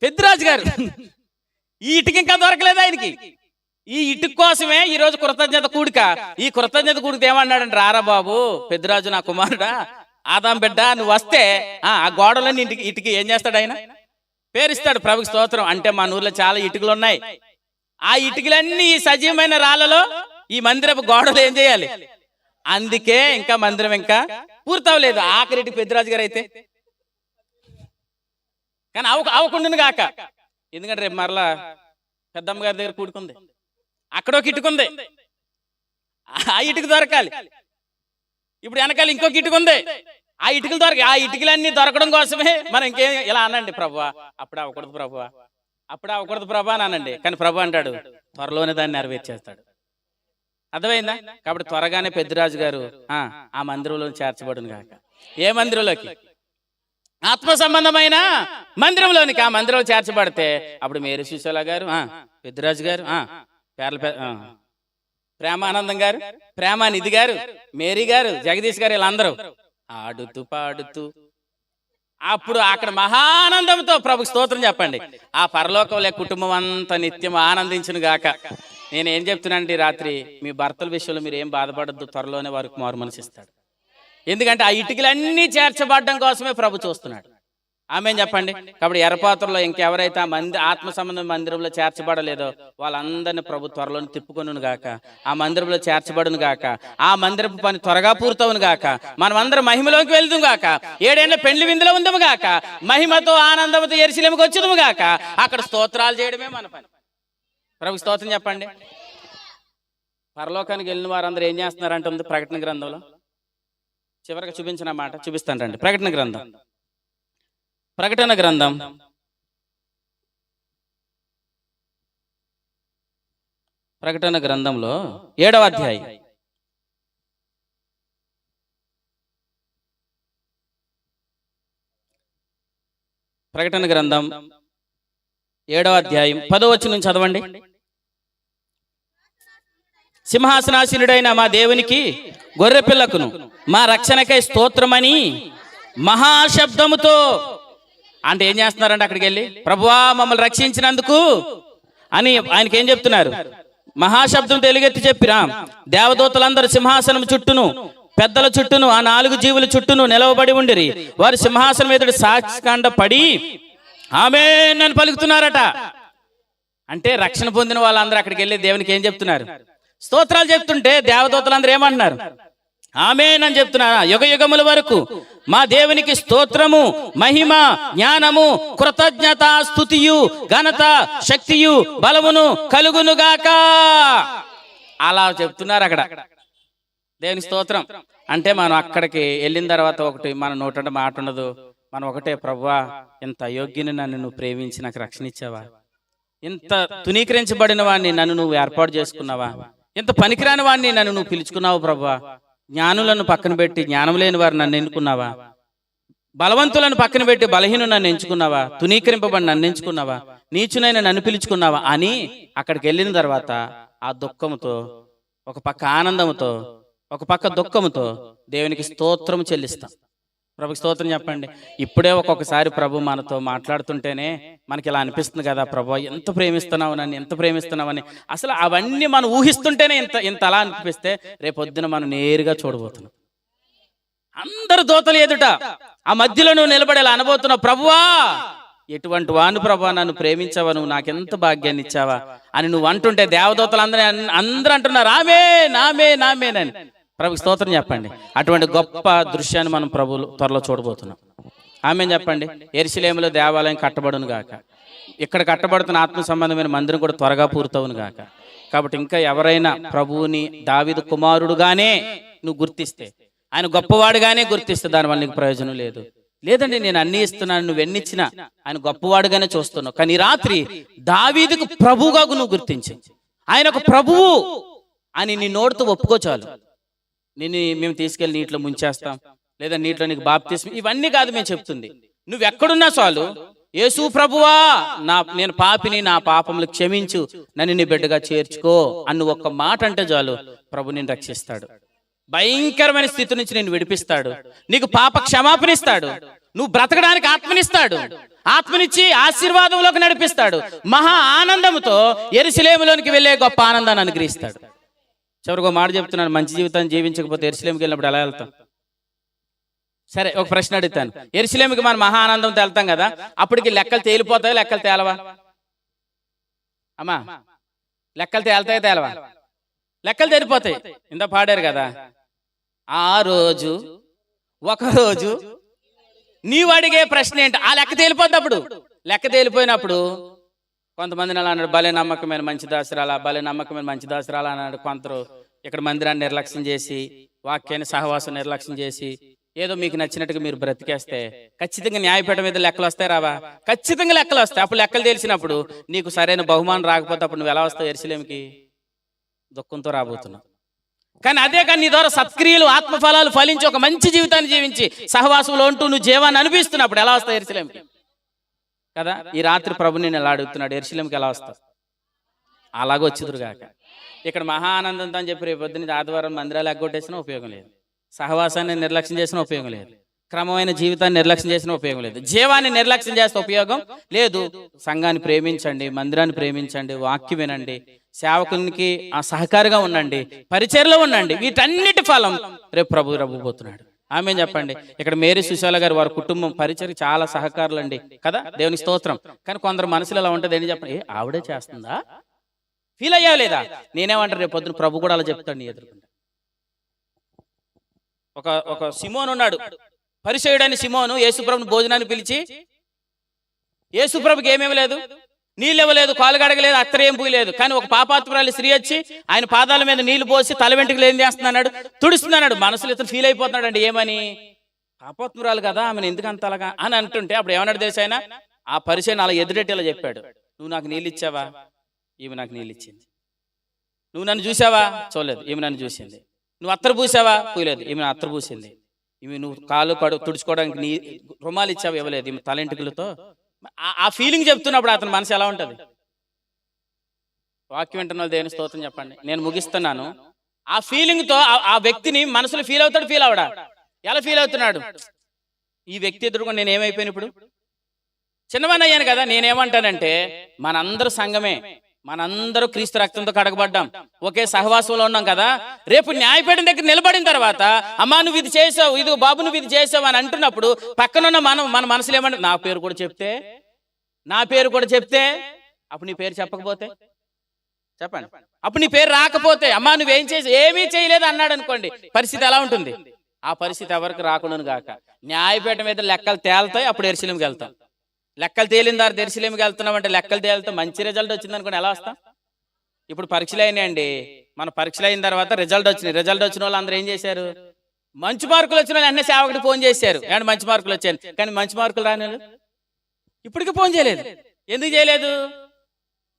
పెద్దిరాజు గారు ఈ ఇటుక ఇంకా దొరకలేదు ఆయనకి. ఈ ఇటుక కోసమే ఈ రోజు కృతజ్ఞత కూడిక. ఈ కృతజ్ఞత కూడిక ఏమన్నాడంటే, రారా బాబు పెద్దిరాజు నా కుమారుడా, ఆదాం బిడ్డ, నువ్వు వస్తే ఆ గోడలో ఇటుక ఏం చేస్తాడు? ఆయన పేరిస్తాడు. ప్రభుకి స్తోత్రం. అంటే మా ఊర్లో చాలా ఇటుకలు ఉన్నాయి. ఆ ఇటుకలన్నీ ఈ సజీవమైన రాళ్లలో ఈ మందిరపు గోడలు ఏం చేయాలి? అందుకే ఇంకా మందిరం ఇంకా పూర్తవలేదు. ఆఖరి ఇటుక పెద్దిరాజు గారు అయితే కానీ అవకుండును గాక. ఎందుకంటే రేపు మరలా పెద్దమ్మ గారి దగ్గర కూడుకుంది, అక్కడ ఒక ఇటుకుంది. ఆ ఇటుక దొరకాలి. ఇప్పుడు వెనకాల ఇంకొక ఇటుక ఉంది, ఆ ఇటుకలు ఆ ఇటుకలన్నీ దొరకడం కోసమే మనం ఇంకేం ఇలా అనండి, ప్రభువా అప్పుడు అవ్వకూడదు ప్రభువా, అప్పుడు అవ్వకూడదు ప్రభా అని అనండి. కానీ ప్రభు అంటాడు త్వరలోనే దాన్ని నెరవేర్చేస్తాడు. అర్థమైందా? కాబట్టి త్వరగానే పెద్దిరాజు గారు ఆ మందిరంలో చేర్చబడును గాక. ఏ మందిరంలోకి? ఆత్మ సంబంధమైన మందిరంలోనికి. ఆ మందిరంలో చేర్చబడితే అప్పుడు మేరీ సుశీల గారు, పెద్దిరాజు గారు, ప్రేమానందం గారు, ప్రేమానిధి గారు, మేరీ గారు, జగదీష్ గారు, వీళ్ళందరూ ఆడుతూ పాడుతూ అప్పుడు అక్కడ మహానందంతో ప్రభుకి స్తోత్రం చెప్పండి. ఆ పరలోకంలో కుటుంబం అంతా నిత్యం ఆనందించును గాక. నేనేం చెప్తున్నానండి, రాత్రి మీ భర్తల విషయంలో మీరు ఏం బాధపడద్దు, త్వరలోనే వారికి మారు మనసు ఇస్తాడు. ఎందుకంటే ఆ ఇటుకలన్నీ చేర్చబడడం కోసమే ప్రభు చూస్తున్నాడు. ఆమేన్ చెప్పండి. కాబట్టి ఎర్రపాత్రలో ఇంకెవరైతే ఆ ఆత్మ సంబంధం మందిరంలో చేర్చబడలేదో వాళ్ళందరినీ ప్రభు త్వరలోనే తిప్పుకొనును గాక. ఆ మందిరంలో చేర్చబడును గాక. ఆ మందిరపు పని త్వరగా పూర్తవును గాక. మనం అందరం మహిమలోకి వెళ్దాం గాక. 7 ఏళ్ల పెండ్లి విందులో ఉందము గాక. మహిమతో ఆనందంతో యెరూషలేముకు వచ్చుదుము గాక. అక్కడ స్తోత్రాలు చేయడమే మన పని. ప్రభు స్తోత్రం చెప్పండి. పరలోకానికి వెళ్ళిన వారందరూ ఏం చేస్తున్నారంటుంది ప్రకటన గ్రంథంలో. చివరిగా చూపించిన మాట చూపిస్తాను రండి. ప్రకటన గ్రంథం, ప్రకటన గ్రంథం 7వ అధ్యాయం. ప్రకటన గ్రంథం 7వ అధ్యాయం 10వ వచనం చదవండి. సింహాసనాసీనుడైన మా దేవునికి గొర్రెపిల్లకును మా రక్షణకై స్తోత్రమని మహాశబ్దముతో, అంటే ఏం చేస్తున్నారంటే అక్కడికి వెళ్ళి ప్రభువా మమ్మల్ని రక్షించినందుకు అని ఆయనకి ఏం చెప్తున్నారు? మహాశబ్దంతో ఎలుగెత్తి చెప్పిరా. దేవదూతలందరూ సింహాసనం చుట్టూను పెద్దల చుట్టూను ఆ 4 జీవుల చుట్టూను నిలవబడి ఉండిరి. వారు సింహాసనం ఎదుటి సాక్షికాండ పడి ఆమేన్ అని పలుకుతున్నారట. అంటే రక్షణ పొందిన వాళ్ళందరూ అక్కడికి వెళ్ళి దేవునికి ఏం చెప్తున్నారు? స్తోత్రాలు చెప్తుంటే దేవదూతలందరూ ఏమంటున్నారు? ఆమేన్ అని చెప్తున్నారు. యుగ యుగముల వరకు మా దేవునికి స్తోత్రము, మహిమ, జ్ఞానము, కృతజ్ఞత, స్తుతియు, ఘనత, శక్తియు, బలమును కలుగును గాక. అలా చెప్తున్నారు అక్కడ. దేవుని స్తోత్రం. అంటే మనం అక్కడికి వెళ్ళిన తర్వాత ఒకటి మన నోట మాట ఉండదు. మనం ఒకటే, ప్రభువా ఇంత అయోగ్యుని నన్ను నువ్వు ప్రేమించి నాకు రక్షణ ఇచ్చావా? ఇంత తునీకరించబడిన వాడిని నన్ను నువ్వు ఏర్పాటు చేసుకున్నావా? ఇంత పనికిరాని వాడిని నన్ను నువ్వు పిలుచుకున్నావు ప్రభువా. జ్ఞానులను పక్కన పెట్టి జ్ఞానం లేని వారు నన్ను ఎన్నుకున్నావా? బలవంతులను పక్కన పెట్టి బలహీను నన్ను ఎంచుకున్నావా? తునీకరింపబడి నన్ను ఎంచుకున్నావా? నీచునైన నన్ను పిలుచుకున్నావా అని అక్కడికి వెళ్ళిన తర్వాత ఆ దుఃఖముతో, ఒక పక్క ఆనందంతో, ఒక పక్క దుఃఖముతో దేవునికి స్తోత్రం చెల్లిస్తాం. ప్రభుకి స్తోత్రం చెప్పండి. ఇప్పుడే ఒక్కొక్కసారి ప్రభు మనతో మాట్లాడుతుంటేనే మనకి ఇలా అనిపిస్తుంది కదా, ప్రభు ఎంత ప్రేమిస్తున్నావు నన్ను, ఎంత ప్రేమిస్తున్నావని. అసలు అవన్నీ మనం ఊహిస్తుంటేనే ఇంత అలా అనిపిస్తే రేపొద్దున మనం నేరుగా చూడబోతున్నాం. అందరు దూతలు ఎదుట ఆ మధ్యలో నువ్వు నిలబడేలా అనబోతున్నావు. ప్రభువా ఎటువంటి వాను ప్రభా నన్ను ప్రేమించావా, నువ్వు నాకెంత భాగ్యాన్ని ఇచ్చావా అని నువ్వు అంటుంటే దేవదూతలు అందరూ అంటున్నారు ఆమేన్ ఆమేన్ ఆమేన్ అని. ప్రభుకి స్తోత్రం చెప్పండి. అటువంటి గొప్ప దృశ్యాన్ని మనం ప్రభువులు త్వరలో చూడబోతున్నాం. ఆమేన్ చెప్పండి. యెరూషలేములో దేవాలయం కట్టబడును గాక. ఇక్కడ కట్టబడుతున్న ఆత్మ సంబంధమైన మందిరం కూడా త్వరగా పూర్తవును గాక. కాబట్టి ఇంకా ఎవరైనా ప్రభువుని దావీదు కుమారుడుగానే నువ్వు గుర్తిస్తే, ఆయన గొప్పవాడుగానే గుర్తిస్తే దానివల్ల నీకు ప్రయోజనం లేదు. లేదండి నేను అన్ని ఇస్తున్నాను, నువ్వు ఎన్నిచ్చినా ఆయన గొప్పవాడుగానే చూస్తున్నావు. కానీ రాత్రి దావీదుకు ప్రభువుగా నువ్వు గుర్తించి ఆయన ఒక ప్రభువు అని నీ నోటితో ఒప్పుకో చాలు. మేము తీసుకెళ్లి నీటిలో ముంచేస్తాం, లేదా నీటిలో నీకు బాప్తిస్మం, ఇవన్నీ కాదు మేము చెప్తుంది. నువ్వు ఎక్కడున్నా చాలు, యేసు ప్రభువా నేను పాపిని, నా పాపములు క్షమించు, నన్ను నీ బిడ్డగా చేర్చుకో అని ఒక్క మాట అంటే చాలు, ప్రభు నిన్ను రక్షిస్తాడు. భయంకరమైన స్థితి నుంచి నేను విడిపిస్తాడు. నీకు పాప క్షమాపణ ఇస్తాడు. నువ్వు బ్రతకడానికి ఆత్మనిస్తాడు. ఆత్మనిచ్చి ఆశీర్వాదంలోకి నడిపిస్తాడు. మహా ఆనందంతో యెరూషలేములోనికి వెళ్ళే గొప్ప ఆనందాన్ని అనుగ్రహిస్తాడు. చివరికి ఒక మాట చెప్తున్నాను, మంచి జీవితాన్ని జీవించకపోతే యెరూషలేముకి వెళ్ళినప్పుడు ఎలా వెళ్తాం? సరే ఒక ప్రశ్న అడుగుతాను. యెరూషలేముకి మనం మహా ఆనందంతో వెళ్తాం కదా, అప్పటికి లెక్కలు తేలిపోతాయో లెక్కలు తేలవా? అమ్మా లెక్కలు తేలుతాయో తేలవా? లెక్కలు తేలిపోతాయి. ఇంత పాడారు కదా, ఆ రోజు ఒకరోజు నీవు అడిగే ప్రశ్న ఏంటి, ఆ లెక్క తేలిపోద్ది. అప్పుడు లెక్క తేలిపోయినప్పుడు కొంతమందిని అలా అన్నాడు, భలే నమ్మకమైన మంచి దాసరాలా, భలే నమ్మకమైన మంచి దాసరాలా అన్నాడు. కొందరు ఇక్కడ మందిరాన్ని నిర్లక్ష్యం చేసి, వాక్యాన్ని సహవాసం నిర్లక్ష్యం చేసి, ఏదో మీకు నచ్చినట్టుగా మీరు బ్రతికేస్తే ఖచ్చితంగా న్యాయపీఠం మీద లెక్కలు వస్తాయి రావా? ఖచ్చితంగా లెక్కలు వస్తాయి. అప్పుడు లెక్కలు తెలిసినప్పుడు నీకు సరైన బహుమానం రాకపోతే అప్పుడు నువ్వు ఎలా వస్తావు? యెరూషలేముకి దుఃఖంతో రాబోతున్నావు. కానీ నీ ద్వారా సత్క్రియలు, ఆత్మఫలాలు ఫలించి ఒక మంచి జీవితాన్ని జీవించి సహవాసంలో ఉంటూ నువ్వు జీవాన్ని అనిపిస్తున్నప్పుడు ఎలా వస్తావు యెరూషలేముకి? కదా, ఈ రాత్రి ప్రభు నేను ఎలా అడుగుతున్నాడు, యెరూషలేముకి ఎలా వస్తావు? అలాగే వచ్చిదురుగాక. ఇక్కడ మహా ఆనందంతో అని చెప్పి రేపు పొద్దున్న ఆదివారం మందిరాలు ఎగ్గొట్టేసినా ఉపయోగం లేదు, సహవాసాన్ని నిర్లక్ష్యం చేసిన ఉపయోగం లేదు, క్రమమైన జీవితాన్ని నిర్లక్ష్యం చేసిన ఉపయోగం లేదు, జీవాన్ని నిర్లక్ష్యం చేస్తే ఉపయోగం లేదు. సంఘాన్ని ప్రేమించండి, మందిరాన్ని ప్రేమించండి, వాక్యం వినండి, సేవకునికి ఆ సహకారిగా ఉండండి, పరిచర్లో ఉండండి. వీటన్నిటి ఫలం రేపు ప్రభు రవ్వబోతున్నాడు. ఆమె చెప్పండి. ఇక్కడ మేరీ సుశాల గారు వారి కుటుంబం పరిచర్కి చాలా సహకారులు అండి కదా, దేవుని స్తోత్రం. కానీ కొందరు మనసులు ఎలా ఉంటుంది ఏంటి చెప్పండి, ఆవిడే చేస్తుందా? ఫీల్ అయ్యా లేదా? నేనేమంటారు, రేపు పొద్దున ప్రభు కూడా అలా చెప్తాడు నీ ఎదురుకుండా. ఒక సిమోన్ ఉన్నాడు, పరిచయుడని సిమోను యేసుప్రభుని భోజనాన్ని పిలిచి, యేసుప్రభుకి ఏమేమి లేదు, నీళ్ళు ఇవ్వలేదు, కాలు గడగలేదు, అత్తర ఏం పూయలేదు. కానీ ఒక పాపాత్మురాలి స్త్రీ వచ్చి ఆయన పాదాల మీద నీళ్లు పోసి తల వెంట్రుకలు ఏం చేస్తున్నాడు, తుడుస్తున్నాడు. మనసులో ఇతను ఫీల్ అయిపోతున్నాడు అండి, ఏమని? పాపాత్మురాలు కదా, ఆమెను ఎందుకు అంత అలాగా అని అంటుంటే అప్పుడు ఏమన్నాడు దేశాయన? ఆ పరిచయం అలా ఎదురెట్టేలా చెప్పాడు. నువ్వు నాకు నీళ్ళు ఇచ్చావా? ఈమె నాకు నీళ్ళు ఇచ్చింది. నువ్వు నన్ను చూసావా? చూడలేదు, ఈమె నన్ను చూసింది. నువ్వు అత్తరు పూసావా? పూయలేదు, ఈమె అత్తరు పూసింది. ఈమె నువ్వు కాలు తుడుచుకోవడానికి నీ రుమాలు ఇచ్చావా? ఇవ్వలేదు, ఈమె తలెంటుకలతో. ఆ ఫీలింగ్ చెప్తున్నప్పుడు అతని మనసు ఎలా ఉంటుంది? వాక్యం వింటున్న దేవుని స్తోత్రం చెప్పండి. నేను ముగిస్తున్నాను. ఆ ఫీలింగ్ తో ఆ వ్యక్తిని మనసులో ఫీల్ అవుతాడు, ఫీల్ అవడా? ఎలా ఫీల్ అవుతున్నాడు? ఈ వ్యక్తి ఎదురుగా నేను ఏమైపోయాను, ఇప్పుడు చిన్నవాణ్ణి అయ్యాను కదా. నేనేమంటానంటే మనందరూ సంఘమే, మనందరూ క్రీస్తు రక్తంతో కడగబడ్డాం, ఒకే సహవాసంలో ఉన్నాం కదా. రేపు న్యాయపీఠం దగ్గర నిలబడిన తర్వాత అమ్మా నువ్వు ఇది చేసావు, ఇది బాబు నువ్వు ఇది చేసావు అని అంటున్నప్పుడు పక్కనున్న మన మనసులో ఏమంటే నా పేరు కూడా చెప్తే అప్పుడు నీ పేరు చెప్పకపోతే చెప్పండి, అప్పుడు నీ పేరు రాకపోతే అమ్మా నువ్వేం చేసి ఏమీ చేయలేదు అన్నాడు అనుకోండి, పరిస్థితి ఎలా ఉంటుంది? ఆ పరిస్థితి ఎవరికి రాకుండా గాక. న్యాయపీఠం మీద లెక్కలు తేలుతాయి, అప్పుడు యెరూషలేముకి వెళ్తాం. లెక్కలు తేలిన దారి యెరూషలేముకి వెళ్తున్నాం అంటే లెక్కలు తేలితే మంచి రిజల్ట్ వచ్చింది అనుకోండి, ఎలా వస్తాం? ఇప్పుడు పరీక్షలు అయినాయండి, మన పరీక్షలు అయిన తర్వాత రిజల్ట్ వచ్చిన వాళ్ళు అందరూ ఏం చేశారు? మంచి మార్కులు వచ్చిన వాళ్ళు అన్నీ సేవకుడికి ఫోన్ చేశారు, ఏమంటే మంచి మార్కులు వచ్చాయి. కానీ మంచి మార్కులు రాని వాళ్ళు ఇప్పటికీ ఫోన్ చేయలేదు. ఎందుకు చేయలేదు?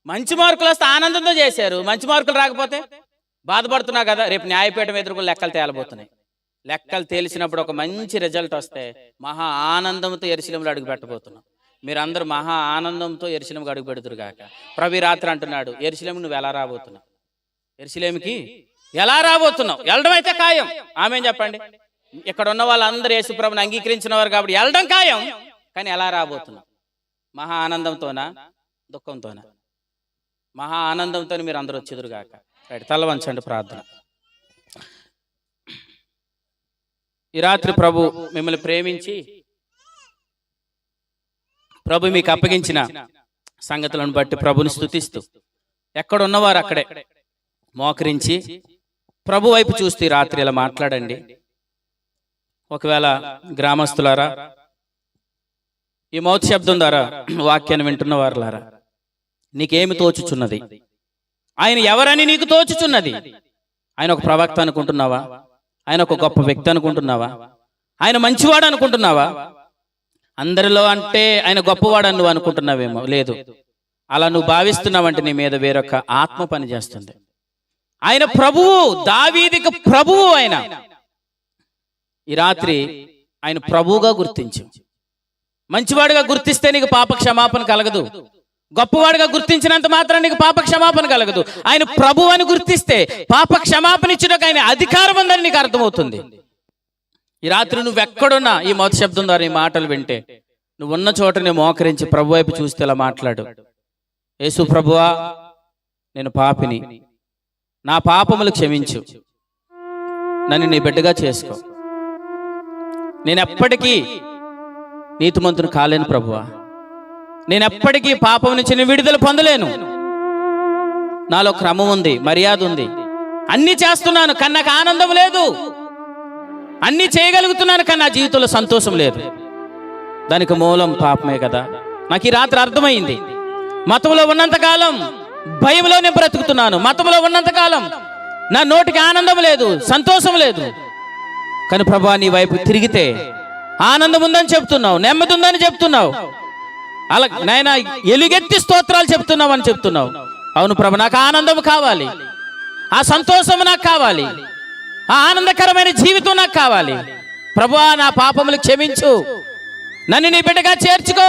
మంచి మార్కులు వస్తే ఆనందంతో చేశారు, మంచి మార్కులు రాకపోతే బాధపడుతున్నా కదా. రేపు న్యాయపీఠం ఎదురుకు లెక్కలు తేలబోతున్నాయి. లెక్కలు తేల్చినప్పుడు ఒక మంచి రిజల్ట్ వస్తే మహా ఆనందంతో యెరూషలేములో అడుగు పెట్టబోతున్నాం. మీరందరూ మహా ఆనందంతో యెరూషలేముకి అడుగు పెడుతురు గాక. ప్రభు రాత్రి అంటున్నాడు, యెరూషలేము నువ్వు ఎలా రాబోతున్నావు? యెరూషలేముకి ఎలా రాబోతున్నావు? వెళ్ళడం అయితే ఖాయం. ఆమె చెప్పండి. ఇక్కడ ఉన్న వాళ్ళందరూ యేసు ప్రభుని అంగీకరించిన వారు కాబట్టి వెళ్ళడం ఖాయం. కానీ ఎలా రాబోతున్నావు? మహా ఆనందంతోనా, దుఃఖంతోనా? మహా ఆనందంతో మీరు అందరూ వచ్చేదురు గాక. తల వంచండి, ప్రార్థన. ఈ రాత్రి ప్రభు మిమ్మల్ని ప్రేమించి ప్రభు మీకు అప్పగించిన సంగతులను బట్టి ప్రభుని స్తుతిస్తూ ఎక్కడున్నవారు అక్కడే మోకరించి ప్రభు వైపు చూస్తూ రాత్రి ఇలా మాట్లాడండి. ఒకవేళ గ్రామస్తులారా, ఈ మౌత్ శబ్దం ద్వారా వాక్యాన్ని వింటున్న వారులారా, నీకేమి తోచుచున్నది? ఆయన ఎవరని నీకు తోచుచున్నది? ఆయన ఒక ప్రవక్త అనుకుంటున్నావా? ఆయన ఒక గొప్ప వ్యక్తి అనుకుంటున్నావా? ఆయన మంచివాడు అనుకుంటున్నావా? అందరిలో అంటే ఆయన గొప్పవాడని నువ్వు అనుకుంటున్నావేమో. లేదు, అలా నువ్వు భావిస్తున్నావంటే నీ మీద వేరొక ఆత్మ పని చేస్తుంది. ఆయన ప్రభువు, దావీదుకు ప్రభువు. ఆయన ఈ రాత్రి ఆయన ప్రభువుగా గుర్తించు. మంచివాడిగా గుర్తిస్తే నీకు పాప క్షమాపణ కలగదు. గొప్పవాడిగా గుర్తించినంత మాత్రం నీకు పాప క్షమాపణ కలగదు. ఆయన ప్రభు అని గుర్తిస్తే పాప క్షమాపణ ఇచ్చుటకు ఆయన అధికారం ఉందని నీకు అర్థమవుతుంది. ఈ రాత్రి నువ్వెక్కడున్నా ఈ మౌత్ శబ్దం ద్వారా ఈ మాటలు వింటే నువ్వున్న చోటనే మోకరించి ప్రభు వైపు చూస్తే ఇలా మాట్లాడు. యేసు ప్రభువా, నేను పాపిని, నా పాపములు క్షమించు, నన్ను నీ బిడ్డగా చేసుకో. నేను ఎప్పటికీ నీతిమంతుని కాలేను ప్రభువా. నేను ఎప్పటికీ పాపం నుంచి నేను విడుదల పొందలేను. నాలో క్రమం ఉంది, మర్యాద ఉంది, అన్ని చేస్తున్నాను కానీ నాకు ఆనందం లేదు. అన్ని చేయగలుగుతున్నాను కానీ నా జీవితంలో సంతోషం లేదు. దానికి మూలం పాపమే కదా. నాకు ఈ రాత్రి అర్థమైంది. మతంలో ఉన్నంతకాలం భయంలో నేను బ్రతుకుతున్నాను. మతంలో ఉన్నంతకాలం నా నోటికి ఆనందం లేదు, సంతోషం లేదు. కానీ ప్రభువా నీ వైపు తిరిగితే ఆనందం ఉందని చెప్తున్నావు, నెమ్మది ఉందని చెప్తున్నావు. అలా నాయన ఎలుగెత్తి స్తోత్రాలు చెప్తున్నావు అని చెప్తున్నావు. అవును ప్రభు, నాకు ఆనందం కావాలి, ఆ సంతోషం నాకు కావాలి, ఆ ఆనందకరమైన జీవితం నాకు కావాలి. ప్రభువా నా పాపములు క్షమించు, నన్ను నీ బిడ్డగా చేర్చుకో,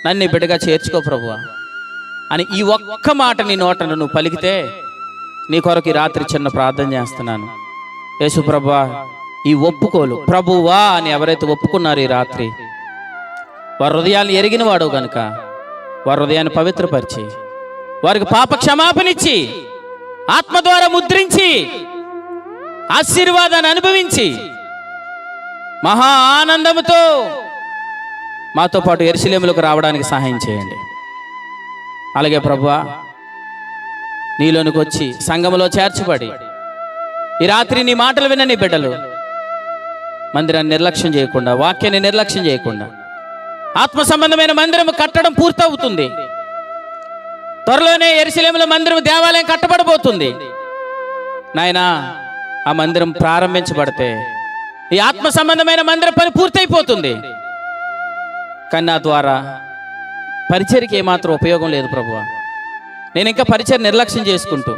నన్ను నీ బిడ్డగా చేర్చుకో ప్రభువా అని ఈ ఒక్క మాట నీ నోటను నువ్వు పలికితే నీ కొరకు ఈ రాత్రి చిన్న ప్రార్థన చేస్తున్నాను. యేసు ప్రభువా, ఈ ఒప్పుకోలు ప్రభువా అని ఎవరైతే ఒప్పుకున్నారు ఈ రాత్రి, వారి హృదయాన్ని ఎరిగిన వాడు గనుక వారి హృదయాన్ని పవిత్రపరిచి వారికి పాప క్షమాపణిచ్చి ఆత్మ ద్వారా ముద్రించి ఆశీర్వాదాన్ని అనుభవించి మహా ఆనందముతో మాతో పాటు యెరూషలేములకు రావడానికి సహాయం చేయండి. అలాగే ప్రభువా, నీలోనికి వచ్చి సంఘములో చేర్చబడి ఈ రాత్రి నీ మాటలు విన్న నీ బిడ్డలు మందిరాన్ని నిర్లక్ష్యం చేయకుండా, వాక్యాన్ని నిర్లక్ష్యం చేయకుండా ఆత్మ సంబంధమైన మందిరం కట్టడం పూర్తవుతుంది. త్వరలోనే యెరూషలేములో మందిరం, దేవాలయం కట్టబడబోతుంది. నాయనా, ఆ మందిరం ప్రారంభించబడితే ఈ ఆత్మ సంబంధమైన మందిరం పని పూర్తయిపోతుంది. కానీ నా ద్వారా పరిచర్యకి ఏమాత్రం ఉపయోగం లేదు ప్రభువా. నేను ఇంకా పరిచర్య నిర్లక్ష్యం చేసుకుంటూ,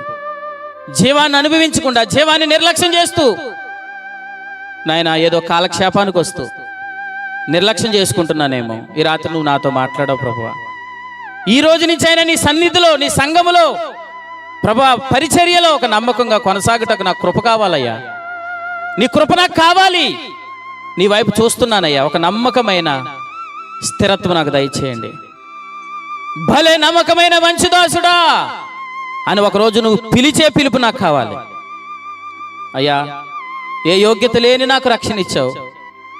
జీవాన్ని అనుభవించకుండా, జీవాన్ని నిర్లక్ష్యం చేస్తూ నాయన ఏదో కాలక్షేపానికి వస్తూ నిర్లక్ష్యం చేసుకుంటున్నానేమో. ఈ రాత్రి నువ్వు నాతో మాట్లాడవు ప్రభువా. ఈ రోజు నుంచి అయినా నీ సన్నిధిలో, నీ సంఘములో ప్రభువా పరిచర్యలో ఒక నమ్మకంగా కొనసాగుటకు నాకు కృప కావాలయ్యా. నీ కృప నాకు కావాలి. నీ వైపు చూస్తున్నానయ్యా. ఒక నమ్మకమైన స్థిరత్వం నాకు దయచేయండి. భలే నమ్మకమైన మంచి దాసుడా అని ఒకరోజు నువ్వు పిలిచే పిలుపు నాకు కావాలి అయ్యా. ఏ యోగ్యత లేని నాకు రక్షణ ఇచ్చావు,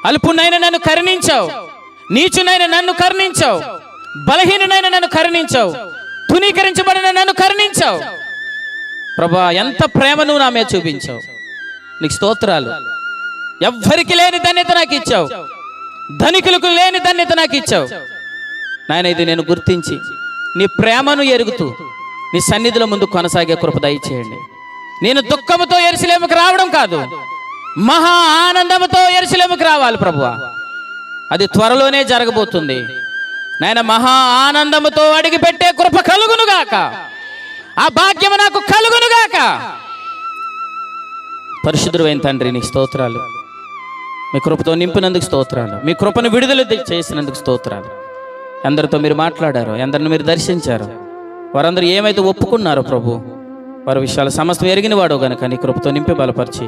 అల్పునైనా నన్ను కరుణించావు, నీచునైనా నన్ను కరుణించావు, బలహీనునైనా నన్ను కరుణించావు, తునీకరించబడిన నన్ను కరుణించావు. ప్రభా, ఎంత ప్రేమ నువ్వు నా మీద చూపించావు. నీకు స్తోత్రాలు. ఎవ్వరికి లేని ధన్యత నాకు ఇచ్చావు, ధనికులకు లేని ధన్యత నాకు ఇచ్చావు నాయన. ఇది నేను గుర్తించి నీ ప్రేమను ఎరుగుతూ నీ సన్నిధిలో ముందు కొనసాగే కృప దయచేయండి. నేను దుఃఖముతో యెరూషలేముకు రావడం కాదు, మహా ఆనందముతో యెరూషలేముకు రావాలి ప్రభువా. అది త్వరలోనే జరగబోతుంది నాయన. మహా ఆనందముతో అడిగిపెట్టే కృప కలుగునుగాక, ఆ భాగ్యము నాకు కలుగునుగాక. పరిశుద్ధుడైన తండ్రి, నీకు స్తోత్రాలు. మీ కృపతో నింపినందుకు స్తోత్రాలు. మీ కృపను విడుదల చేసినందుకు స్తోత్రాలు. అందరితో మీరు మాట్లాడారు, అందరిని మీరు దర్శించారు. వారందరూ ఏమైతే ఒప్పుకున్నారో ప్రభు, వారి విషయాలు సమస్తం ఎరిగిన వాడు గనుక నీ కృపతో నింపి బలపరిచి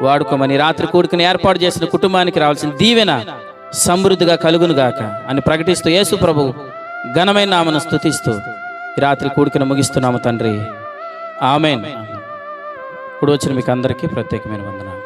వాడుకోమని రాత్రి కూడుకుని ఏర్పాటు చేసిన కుటుంబానికి రావాల్సిన దీవెన సమృద్ధిగా కలుగునుగాక అని ప్రకటిస్తూ యేసు ప్రభు ఘనమైన నామమును స్తుతిస్తూ ఈ రాత్రి కూడుకుని ముగిస్తున్నాము తండ్రి. ఆమేన్. ఇప్పుడు వచ్చిన మీకు అందరికీ ప్రత్యేకమైన వందనాలు.